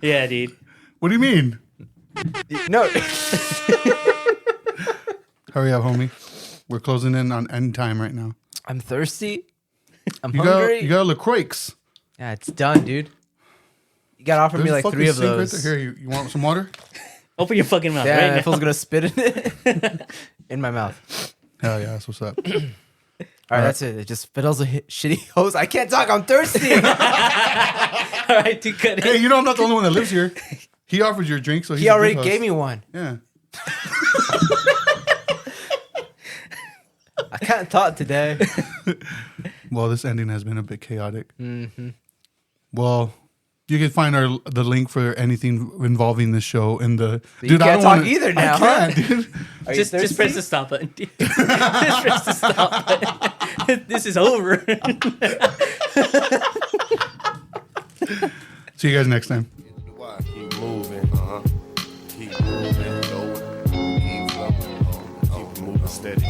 Yeah, dude. What do you mean? No. Hurry up, homie. We're closing in on end time right now. I'm thirsty. I'm You hungry. got LaCroix. Yeah, it's done, dude. You gotta offer me like fucking 3 of sink right those. there. Here, you want some water? Open your fucking mouth Yeah, right now. it feels gonna spit in it in my mouth. Hell yeah, that's what's up. All right, that's it. It just Fidel's a shitty host. I can't talk. I'm thirsty. All right, dude, cut Hey, it. you know I'm not the only one that lives here. He offered your drink, so He already gave me one. Yeah. I can't talk today. Well, this ending has been a bit chaotic. Mm-hmm. Well, you can find the link for anything involving the show in the. But you can't talk either now, I can't, dude. Are you Just press the stop button, dude. Just press the stop button. This is over. See you guys next time. Keep moving, keep moving, keep flowing, keep moving steady.